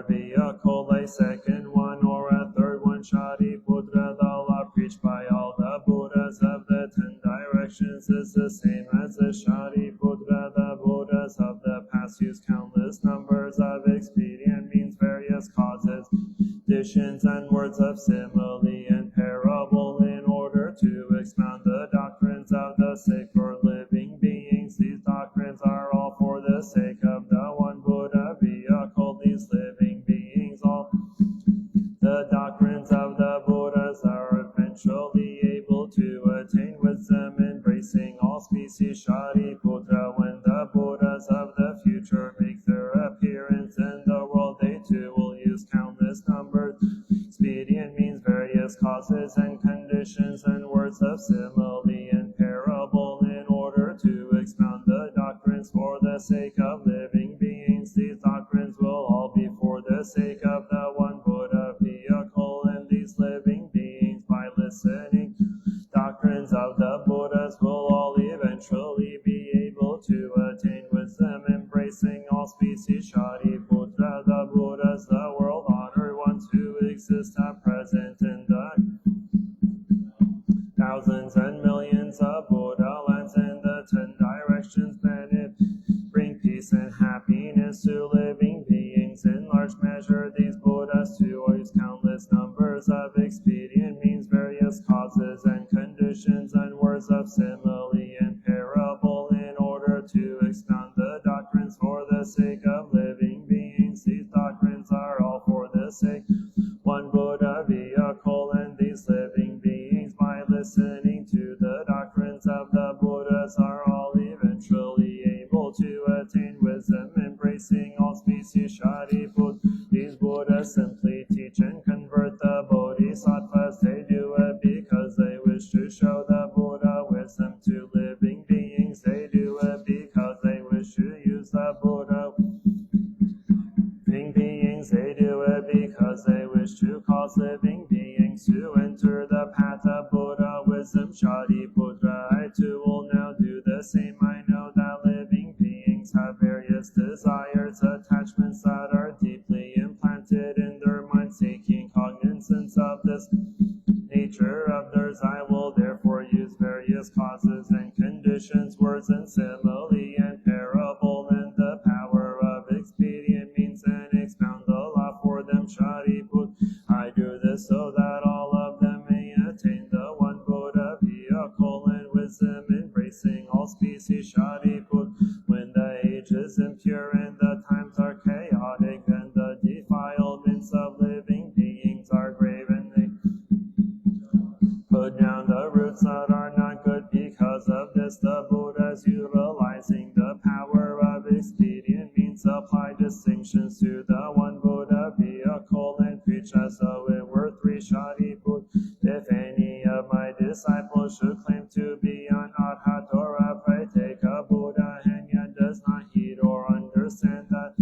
vehicle, a second one or a third one. Shariputra, the law preached by all the Buddhas of the 10 directions is the same as the Shariputra. The Buddhas of the past use countless numbers of expedient means, various causes, additions, and words of simile and parable in order to expound the doctrines of the sake for living beings. These doctrines are all for the sake of the one Buddha vehicle. These living beings, all the doctrines of the Buddhas are eventually able to attain wisdom, embracing all species. Shariputra, when the Buddhas of the future make their appearance in the world, they too will use countless numbers, expedient means, various causes and conditions, and words of simile and parable in order to expound the doctrines for the sake of living beings. These doctrines will all be for the sake of the one Buddha vehicle, and these living beings, by listening doctrines of the Buddhas, will all eventually be able to attain wisdom, embracing all species. Shariputra, the Buddhas, the world honored ones who exist at present in the thousands and millions of Buddha lands in the 10 directions, bring peace and happiness to living beings. In large measure, these Buddhas too use countless numbers of expedient means, various causes and conditions, and words of simile and parable in order to expound the doctrines for the sake of living beings. These doctrines are all for the sake one Buddha vehicle, and these living beings, by listening to the doctrines of the Buddhas, are all eventually able to attain wisdom, embracing all species. Shariputra, these Buddhas simply teach and convert the Bodhisattvas. They do it because they wish to show the Buddha wisdom to living beings. They do it because they wish to use the Buddha living beings. They do it because they wish to cause living beings to enter the path of Buddha wisdom. Shariputra, I too will now do the same. I know that living beings have various desires, attachments that are deeply implanted in their minds. Taking cognizance of this nature of theirs, I will therefore use various causes and conditions, words and simile and parable, and the power of expedient means, and expound the law for them. Shariputra, I do this so that all of them may attain the one Buddha vehicle and wisdom, embracing all species. Shariputra, when the age is impure and the times are chaotic, and the defilements of living beings are grave, and they put down the roots that are not good. Because of this, the Buddhas, utilizing the power of expedient means, apply distinctions to the one Buddha vehicle and preach as though it were three. Shariputra, if any of my disciples should claim to be an arhat or a prateka Buddha, and yet does not heed or understand that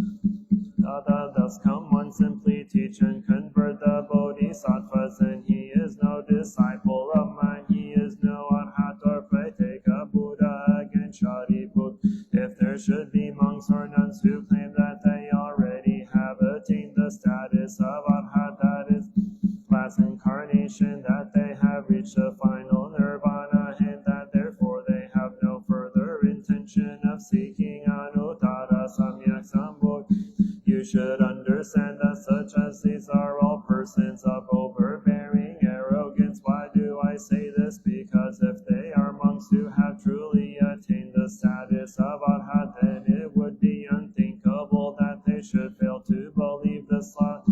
thus come one, simply teach and convert the Bodhisattvas, and he is no disciple of mine. He is no arhat or prateka Buddha. Again, Shariputra, if there should be monks or nuns who claim that they already have attained the status of arhat, that is last incarnation, that they have reached the final nirvana, and that therefore they have no further intention of seeking anuttara samyak sambodhi, you should understand that such as these are all persons of overbearing arrogance. Why do I say this? Because if they are monks who have truly attained the status of arhat, then it would be unthinkable that they should fail to believe this law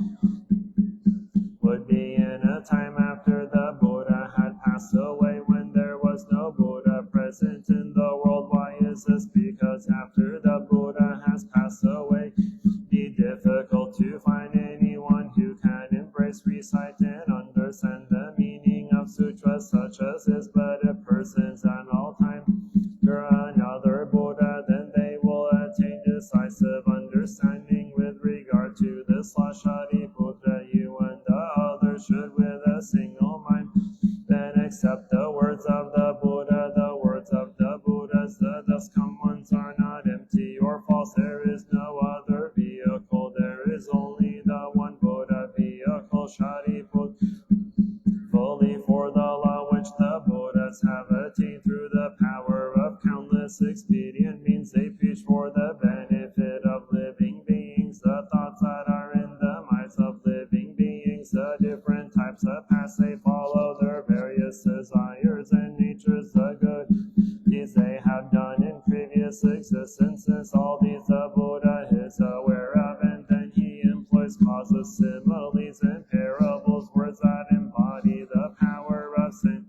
would be in a time after the Buddha had passed away, when there was no Buddha present in the world. Why is this? Because after the Buddha has passed away, it be difficult to find anyone who can embrace, recite, and understand the meaning of sutras such as this. But if persons at all time hear another Buddha, then they will attain decisive understanding with regard to this law. Shariputra, you and the others should with a single mind then accept the words of the Buddha. The words of the Buddhas, the thus come ones, are not empty or false. There is no other vehicle, there is only the Venerable Shariputra, fully for the law which the Buddhas have attained through the power of countless expedient means. They preach for the benefit of living beings the thoughts that are in the minds of living beings, the different types of paths they follow, their various desires and natures, the good deeds they have done in previous existences. All these the Buddha is aware of, and then he employs causes, similes, and parables, words that embody the power of sin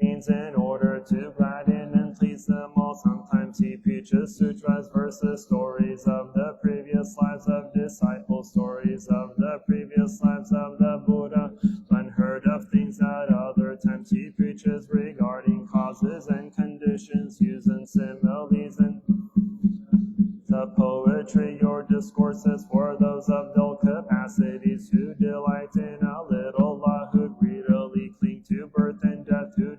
means in order to gladden and please them all. Sometimes he preaches sutras, verses, stories of the previous lives of disciples, stories of the previous lives of the Buddha, unheard of things. At other times he preaches regarding causes and conditions, using similes and the poetry or discourses for those of dull capacities who delight in a little law, who greedily cling to birth and death, who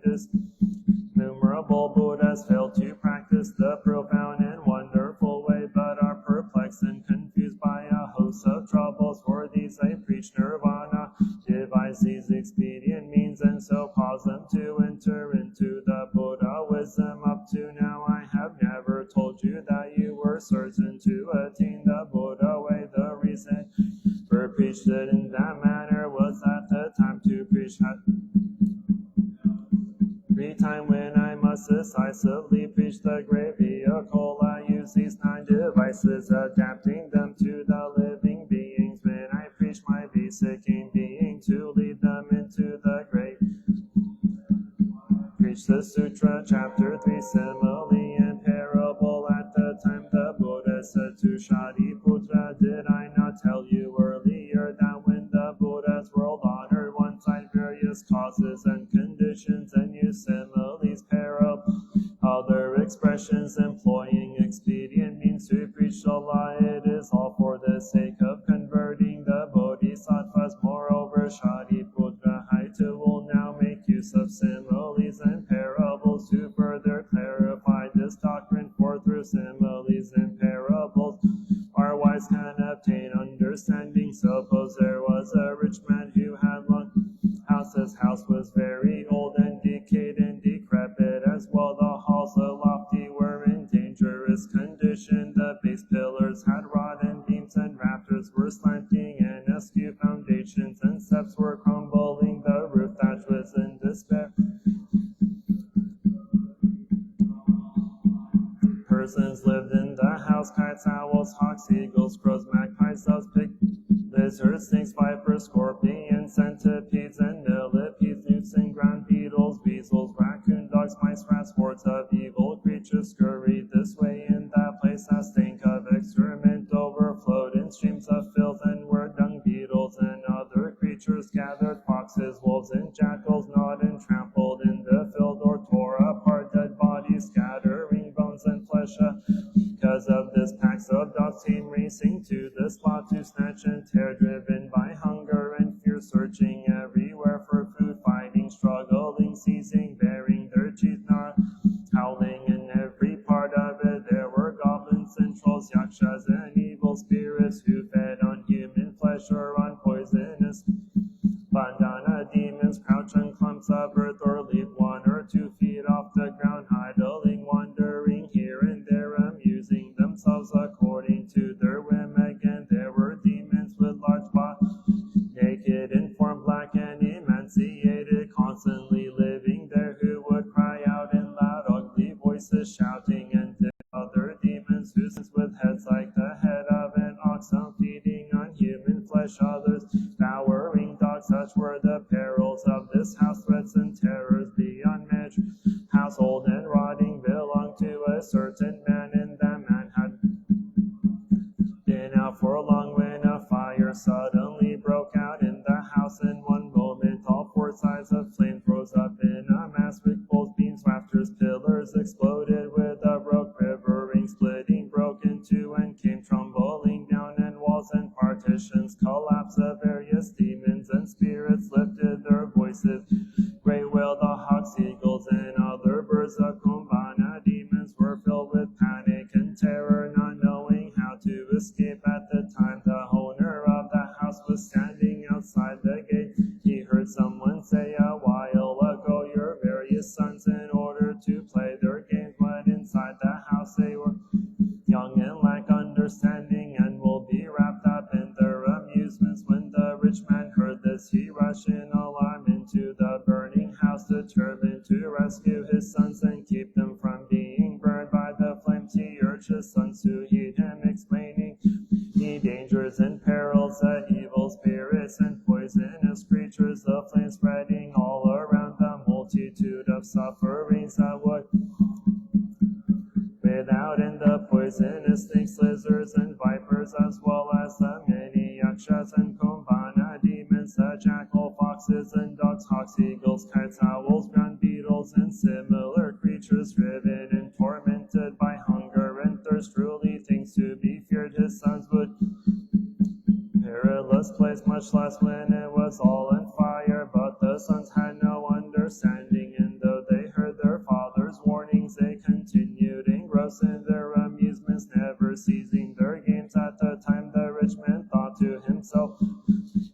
innumerable Buddhas fail to practice the profound and wonderful way, but are perplexed and confused by a host of troubles. For these I preach nirvana, devise these expedient means, and so cause them to enter into the Buddha wisdom. Up to now I have never told you that you were certain to attain the Buddha way. The reason for preached it in that manner was at the time to preach every time when I must decisively preach the great vehicle. I use these 9 devices, adapting them to the living beings. When I preach my basic aim being to lead them into the great, preach the sutra, chapter 3, simile and parable. At the time the Buddha said to Shariputra, did I not tell you earlier that when the Buddha's world honored one side various causes and conditions, and use similes, parables, other expressions, employing expedient means to preach the law? It is all for the sake of converting the bodhisattvas. Moreover, Shariputra, I too will now make use of similes and parables to further clarify this doctrine. For through similes and parables our wise can obtain understanding. Suppose there was a rich man who had one house. His house was very old and decayed and decrepit as well. The halls lofty were in dangerous condition. The base pillars had rotten beams and rafters were slanting, and askew foundations and steps were crumbling. The roof thatch was in despair. Persons lived in the house, kites, owls, hawks, eagles, crows, magpies, doves, pigs, lizards, snakes, vipers, scorpions, centipedes, and millipedes, newts and ground beetles, weasels, raccoon, dogs, mice, rats, hordes of evil creatures scurried this way in that place. A stink of excrement overflowed in streams of filth, and were dung beetles and other creatures gathered. Foxes, wolves, and jackals gnawed and trampled in the field, or tore apart dead bodies, scattering bones and flesh. Because of this, packs of dogs came racing to the spot to snatch and tear, driven by hunger and fear, searching everywhere for food, fighting, struggling, seizing, bearing their teeth, howling in every part of it. There were goblins and trolls, yakshas, and evil spirits who fed on human flesh or on poisonous bandana. Demons crouch in clumps of earth or leave 1 or 2 feet off the ground, idling, wandering here and there, amusing themselves according to their whim. Again, there were demons with large bodies, naked in form, black and emaciated, constantly living there, who would cry out in loud, ugly voices, shouting, and other demons who with heads like the head of an ox, some feeding on human flesh, others devouring dogs. Such were the perils of this house, threats and terrors beyond measure. Household and rotting belonged to a certain man, and that man had been out for long when a fire suddenly broke out in the house. In one moment all 4 sides of flame rose up in a mass, with poles, beams, rafters, pillars exploded with a rope, quivering, splitting, broke into and came tumbling down, and walls and partitions collapsed. The various demons and spirits lifted their voices, great wailed the hawks, eagles, and other birds of Kumbhana. Demons were filled with panic and terror, not knowing how to escape. At the time the owner of the house was standing outside sons in order to play their games, but inside the house they were young and lack understanding, and will be wrapped up in their amusements. When the rich man heard this, he rushed in alarm into the burning house, determined to rescue his sons and keep them from being burned by the flames. He urged his sons to heed him, explaining the dangers and perils, the evil spirits and poisonous creatures, the flame spreading all around, the multitude of sufferings that would without, and the poisonous snakes, lizards, and vipers, as well as the many yakshas and kumbhana demons, the jackal, foxes, and dogs, hawks, eagles, kites, owls, ground beetles, and similar creatures, driven and tormented by hunger and thirst, truly things to be feared. His sons would perilous place, much less when it was all on fire. But the sons had no understanding, and though they heard their father's warnings, they continued engrossed in their amusements, never ceasing their games. At the time the rich man thought to himself,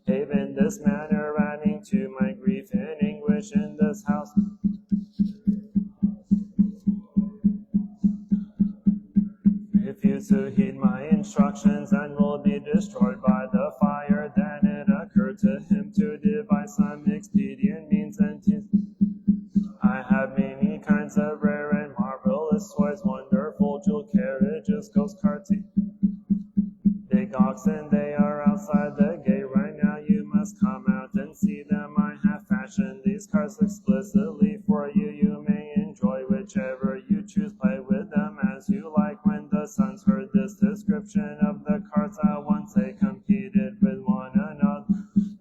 "Behave in this manner, adding to my grief and anguish in this house. Refuse to heed my instructions and will be destroyed by the fire." Then it occurred to him to devise some expedient means, and I have many kinds of rare and marvelous toys, wonderful jeweled carriages, ghost carts, big oxen. They are outside the gate right now. You must come out and see them. I have fashioned these carts explicitly for you. You may enjoy whichever you choose. Play with them as you like. When the sons heard this description of the carts, at once they competed with one another,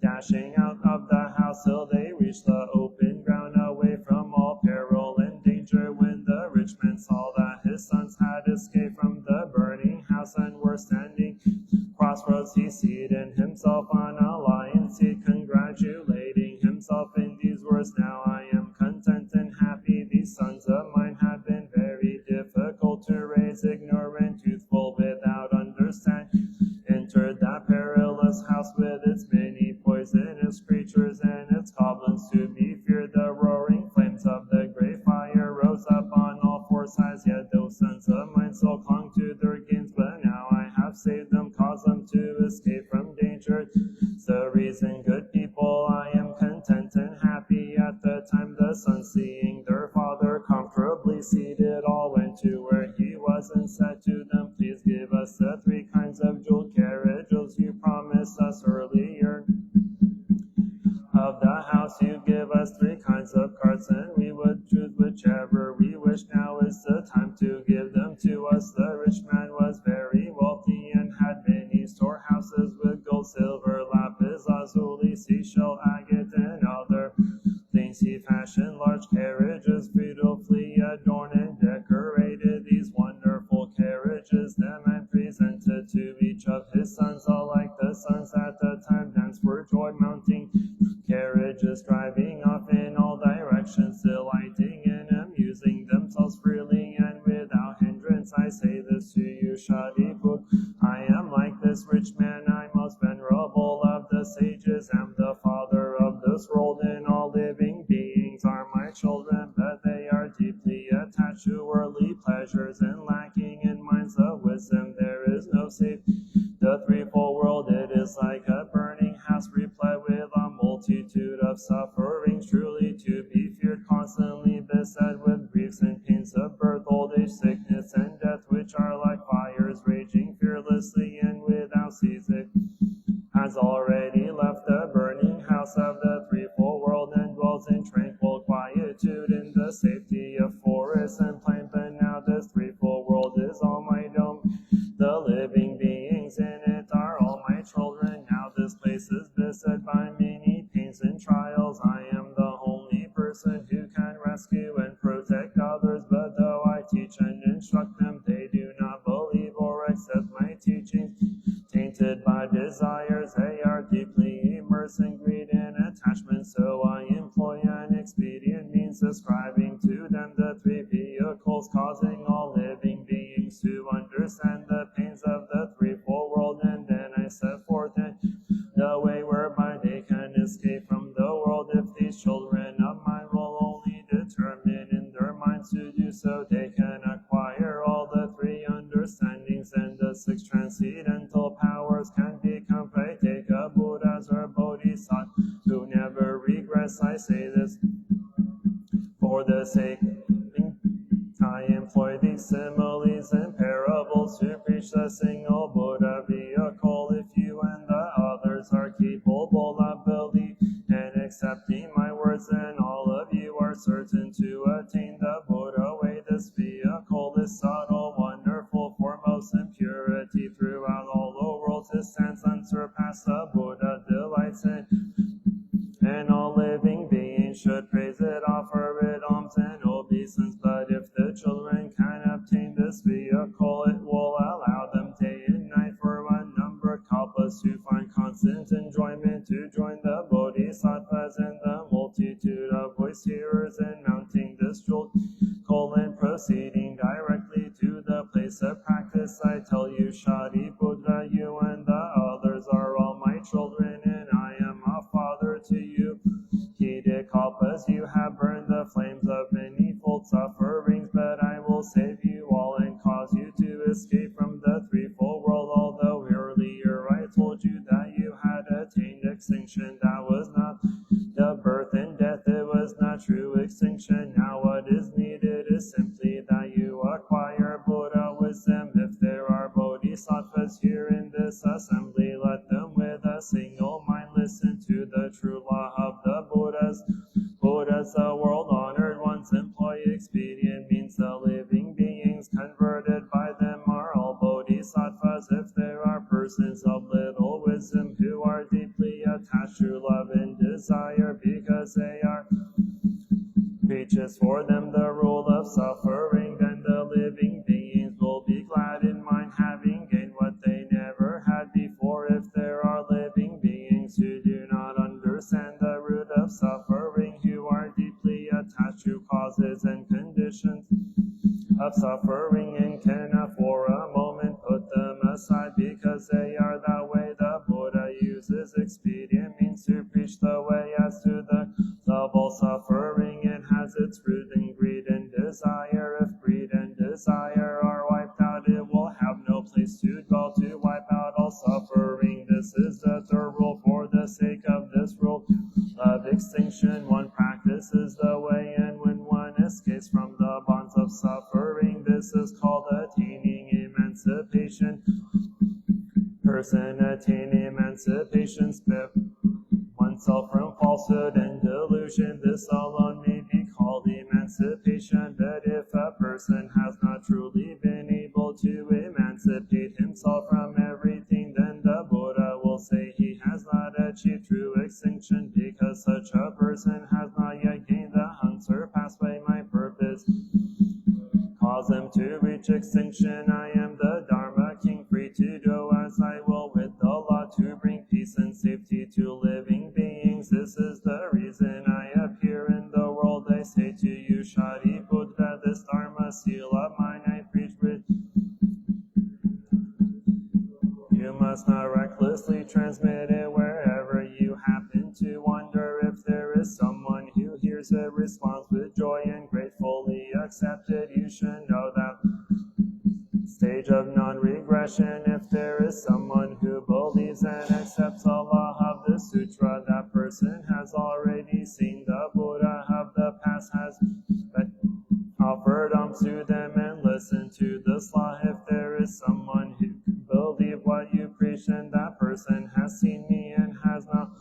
dashing out of the house till they reached the open ground, away from all peril and danger. When the rich man saw that his sons had escaped from the burning house and were standing crossroads, he seated himself on a lion's seat, congratulating himself in these words, "Now I am content and happy. These sons of mine have been very difficult to raise, ignorant, youthful, without understanding. Entered that perilous house with its many poisonous creatures and its goblins to be feared. The roaring flames of the great fire rose up on all four sides, yet those sons of mine still clung to their games. But now I have saved them, caused them to escape from danger. So reason, good people, I am content and happy." At the time the sons, seeing their father comfortably seated, all went to where he was and said to them, "Please give us the 3 kinds of jeweled carriages you promised us earlier. Of the house you give us 3 kinds of carts, and we would choose whichever we wish. Now is the time to give them to us." The rich man was very wealthy and had many storehouses with gold, silver, lapis lazuli, seashell, agate, and other things. He fashioned large carriages, beautifully adorned and decorated. These wonderful carriages the man presented to each of his sons. Alike the sons at the time danced for joy, mounting carriages, driving off in all directions, delighting and amusing themselves freely and without hindrance. I say this to you, Shadipuk, I am like this rich man. I most venerable of the sages, am the father of this world, and all living beings are my children, but they are deeply attached to worldly pleasures and lacking in minds of wisdom. There is no safety. The threefold world, it is like a burning house, replete with a multitude of sufferings, truly to be feared, constantly beset with griefs and pains of birth, old age, sickness, and death, which are like fires raging fearlessly and without ceasing. Has already left the burning house of the threefold world and dwells in tranquil quietude in the safety of forest and plain. But now this threefold world is all my dome. The living beings in it are all my children. Now this place is beset by many pains and trials. I am the only person who can rescue and protect others, but though I teach and instruct them, they do not believe or accept my teachings. Tainted by desires, they are deeply immersed in greed and attachment. So I employ an expedient means, describing to them the 3 vehicles, causing all living beings to understand the pains of the threefold world. And then I set forth the way whereby they can escape from the world. If these children of mine will only determine so they can acquire all the three understandings, and the six transcendental powers can become Pratyeka Buddhas or Bodhisattvas who never regress. I say this for the sake I employ these similes and parables to preach the single Buddha vehicle. If you and the others are capable of belief and accepting my words, then all of you are certain to attain the Buddha way. This vehicle is subtle, wonderful, foremost in purity throughout all the worlds. It stands unsurpassed. The Buddha delights in, and all living beings should praise it, offer it alms and obeisance. But if the children can obtain this vehicle, it will allow them day and night for unnumbered kalpas to find constant enjoyment, to join the Bodhisattvas and the multitude of voice hearers in mounting this jewel and proceeding directly to the place of practice. I tell you, Shariputra, you and the others are all my children, and I am a father to you. Heated kalpas, you have burned the flames of manifold sufferings, but I will save you all and cause you to escape from the threefold world. Although earlier I told you that you had attained extinction, that was not the birth and death, it was not true extinction. Now what is needed is simply that you acquire Buddha wisdom. If there are bodhisattvas here in this assembly, let them with a single mind listen to the true law of the Buddhas. Buddhas, the world-honored ones, employ expedient means. The living beings converted by them are all bodhisattvas. If there are persons of little wisdom who are deeply attached to love and desire because they are reaches for them the rule of suffering, then the living beings will be glad in mind, having gained what they never had before. If there are living beings who do not understand the root of suffering, who are deeply attached to causes and conditions of suffering, and cannot for a moment put them aside because they are that way, the Buddha uses expedient means to preach the way. As to the double suffering, it has its root in greed and desire. If greed and desire are wiped out, it will have no place to dwell. To wipe out all suffering, this is the third rule. For the sake of this rule of extinction, one practices the way, and when one escapes from the bonds of suffering, this is called attaining emancipation. Person attain emancipation, spit oneself from falsehood and delusion. This alone may be called emancipation. But if a person has not truly been able to emancipate himself from everything, then the Buddha will say he has not achieved true extinction, because such a person has not yet gained the unsurpassed way. My purpose cause him to reach extinction. I am the Dharma King, free to do as I will with the law, to bring peace and safety to living beings. This is the reason I appear in the world. I say to you, Shariputra, this Dharma seal of mine I preach with. You must not recklessly transmit it wherever you happen to wander. If there is someone who hears it, responds with joy, and gratefully accepts it, you should know that stage of non-regression. If there is someone who believes and accepts the law of the sutra, that person has already seen the Buddha of the past, has offered alms to them and listened to this law. If there is someone who can believe what you preach, then that person has seen me and has not.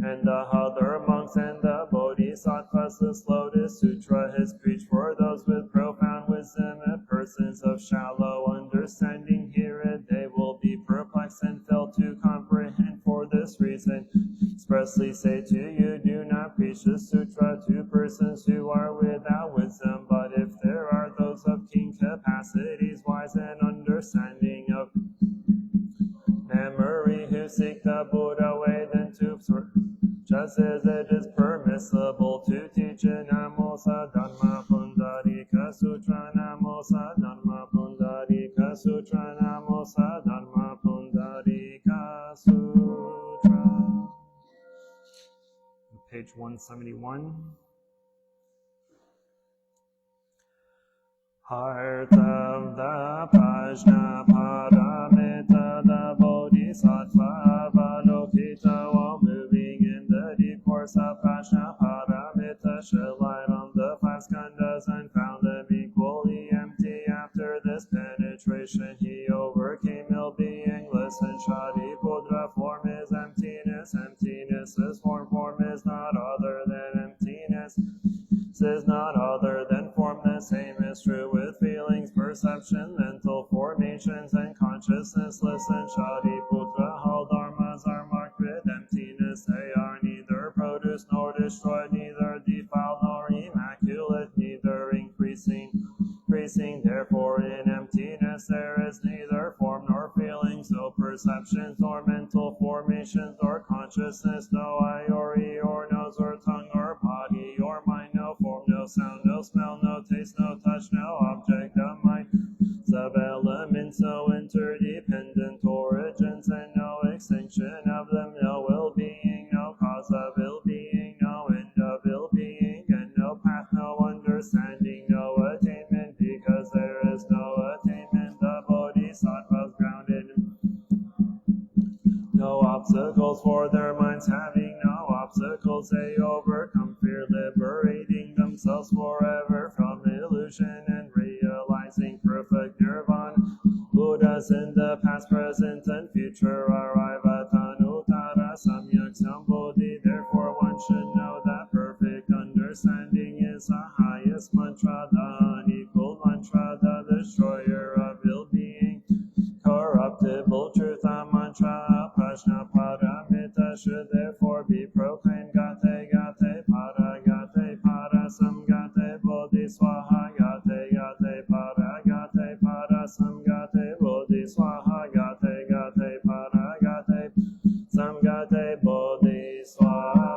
And the other monks and the bodhisattvas, this Lotus Sutra is preached for those with profound wisdom. If persons of shallow understanding hear it, they will be perplexed and fail to comprehend. For this reason, expressly say to you, do not preach the sutra to persons who are without wisdom. But if there are those of keen capacities, wise and understanding of memory, who seek the Buddha way, then to observe, just as it is permissible to teach in Namo Sa Dharma Pundarika Sutra, Namo Sa Dharma Pundarika Sutra, Namo Sa Dharma Pundarika Sutra. Page 171. Heart of the Prajna Paramita, the Bodhisattva Avalokita, while moving in the deep course of Prajna Paramita, shed light on the five skandhas and found them equally empty. After this penetration, he overcame ill being. Listen, Shariputra, form is emptiness, emptiness is form, form is not other than emptiness. This is not other than form. The same is true with feelings, perception, mental formations, and consciousness. Listen, Shariputra, all dharmas are marked with emptiness. They are neither produced nor destroyed, neither defiled nor immaculate, neither increasing. Therefore, in emptiness there is neither form nor feelings, no perceptions nor mental formations or consciousness, no eye or ear or nose or tongue or body or mind, no form, no sound, no smell, no taste, no touch, no object of mind. Sub-elements, no interdependent origins, and no extinction of them, no ill-being, no cause of ill-being, no end of ill-being, and no path, no understanding, no attainment, because there is no attainment. The Bodhisattva's grounded. No obstacles for their minds, having no obstacles, they overcome fear, liberating themselves forever from illusion and realizing perfect nirvana. Buddhas in the past, present, and future arrive at Anuttara Samyak Sambodhi. Therefore, one should know that perfect understanding is the highest mantra, the unequaled mantra, the destroyer of ill-being. Corruptible truth, a mantra, Prajna Paramita, should therefore be proclaimed. Gate, gate, para, samgate, bodhi, swaha, gate, gate, para, samgate, bodhi, swaha, gate, gate, para, samgate, bodhi, swaha.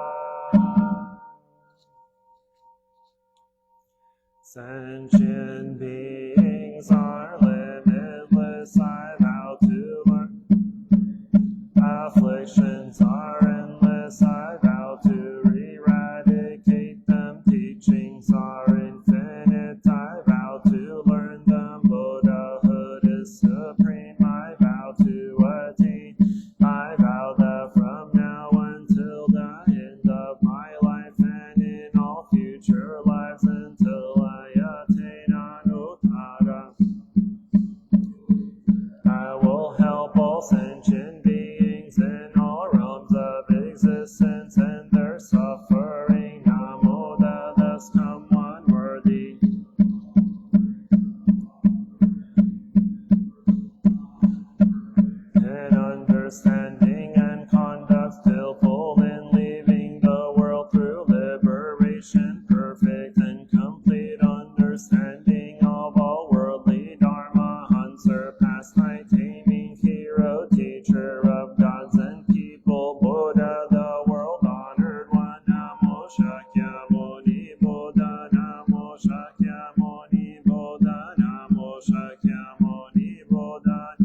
Sentient beings are limitless, I vow to learn. Afflictions are endless, I vow to eradicate them. Teachings are infinite, I vow to learn them. Buddhahood is supreme, I vow to attain. I vow that from now until the end of my life and in all future lives until I attain Anuttara, I will help all sentient beings in all realms of existence and their suffering. Namo, thus come one worthy. In understanding and conduct skillful in leaving the world through liberation, perfect and complete understanding of all worldly dharma, unsurpassed, high-taming hero, teacher of gods and people, Buddha, the world-honored one. Namo Shakyamuni Buddha, Namo Shakyamuni Buddha, Namo Shakyamuni Buddha.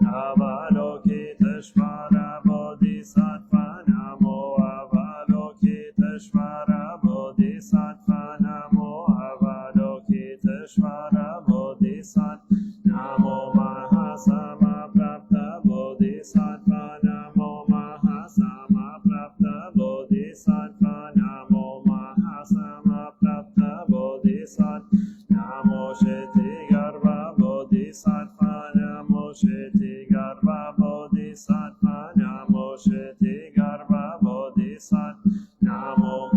Avalokiteshvara Bodhisattva, Namo Avalokiteshvara Bodhisattva, Namo Avalokiteshvara Bodhisattva, Namo Mahasamaprapta Bodhisattva, Namo Mahasamaprapta Bodhisattva, Namo Mahasamaprapta Bodhisattva, Namo Shetigarbha Bodhisattva, Namo Shetigarbha Bodhisattva, Namo Shetigarbha Bodhisattva, Namo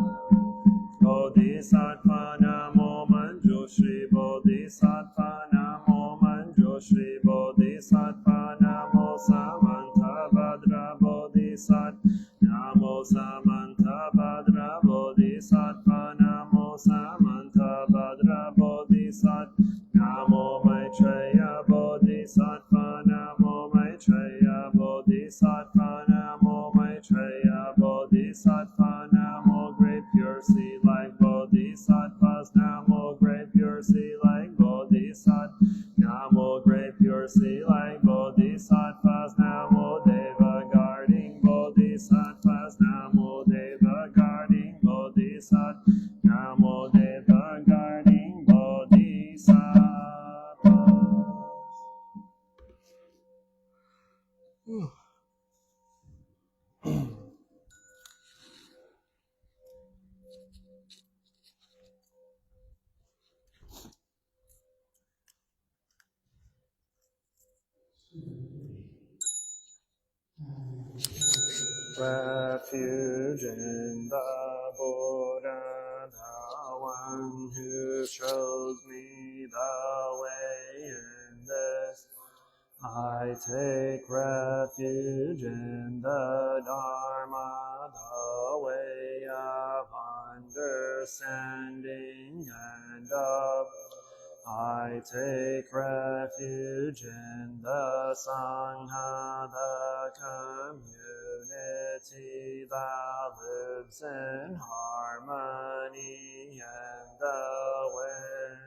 Bodhisattva, Namo Manjushri Bodhisattva, Namo Manjushri Bodhisattva, Namo Samantabhadra Bodhisattva, Namo Samantabhadra Bodhisattva, Namo Samantabhadra Bodhisattva, Namo Maitreya Bodhisattva, Namo Maitreya Bodhisattva, Namo Maitreya Bodhisattva, Namo Great Pure Sea like Bodhisattvas, Namo Great Pure Sea like Bodhisattva, Namo Great Pure Sea like Bodhisattvas, Namo Deva guarding Bodhisattvas, Namo Deva guarding Bodhisattva, Namo Deva guarding Bodhisattva. refuge in the Buddha, the one who shows me the way in this. I take refuge in the Dharma, the way of understanding and of. I take refuge in the Sangha, the community that lives in harmony and awareness.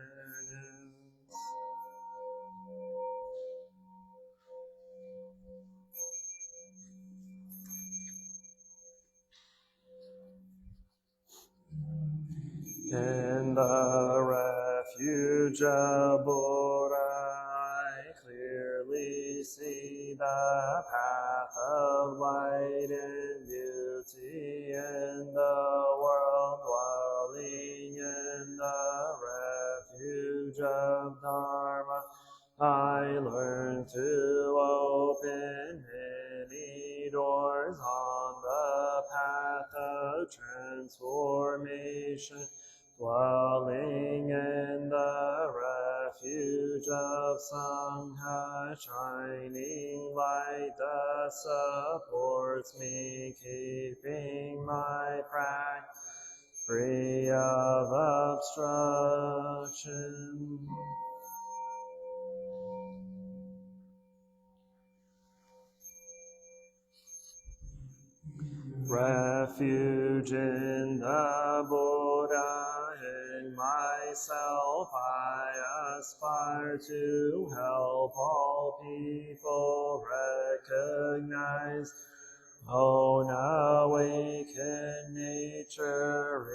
In the refuge of Buddha, I clearly see the path of light and beauty in the world, dwelling in the refuge of Dharma. I learn to open many doors on the path of transformation, dwelling in the refuge of Sangha, shining light that supports me, keeping my practice free of obstruction. Refuge in the Buddha, in myself I aspire to help all people recognize own awakened nature,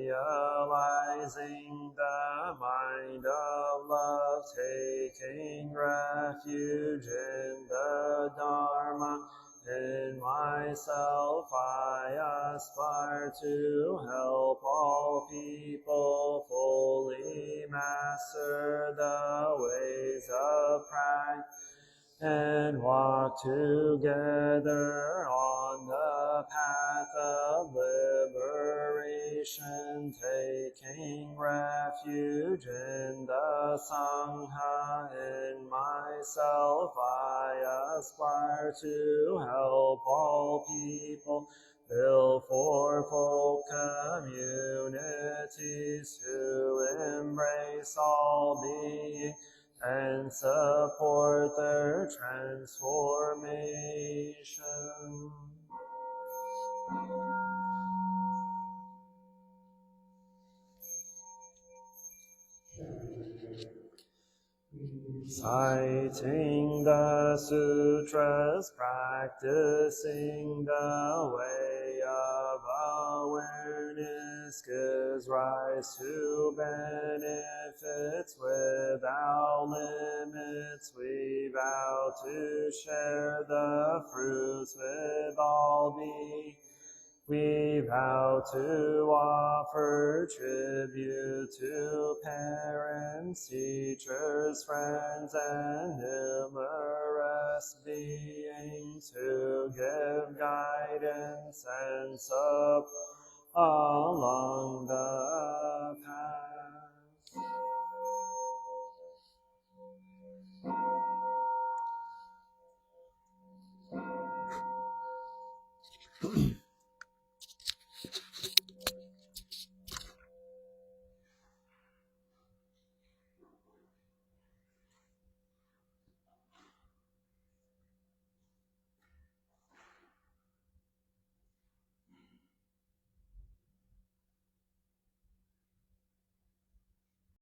realizing the mind of love, taking refuge in the Dharma. In myself I aspire to help all people fully master the ways of practice and walk together on the path of liberation, taking refuge in the Sangha. In myself I aspire to help all people build fourfold communities to embrace all beings and support their transformation. Citing the sutras, practicing the way of awareness, gives rise to benefits without limits. We vow to share the fruits with all beings. We vow to offer tribute to parents, teachers, friends, and numerous beings who give guidance and support along the path.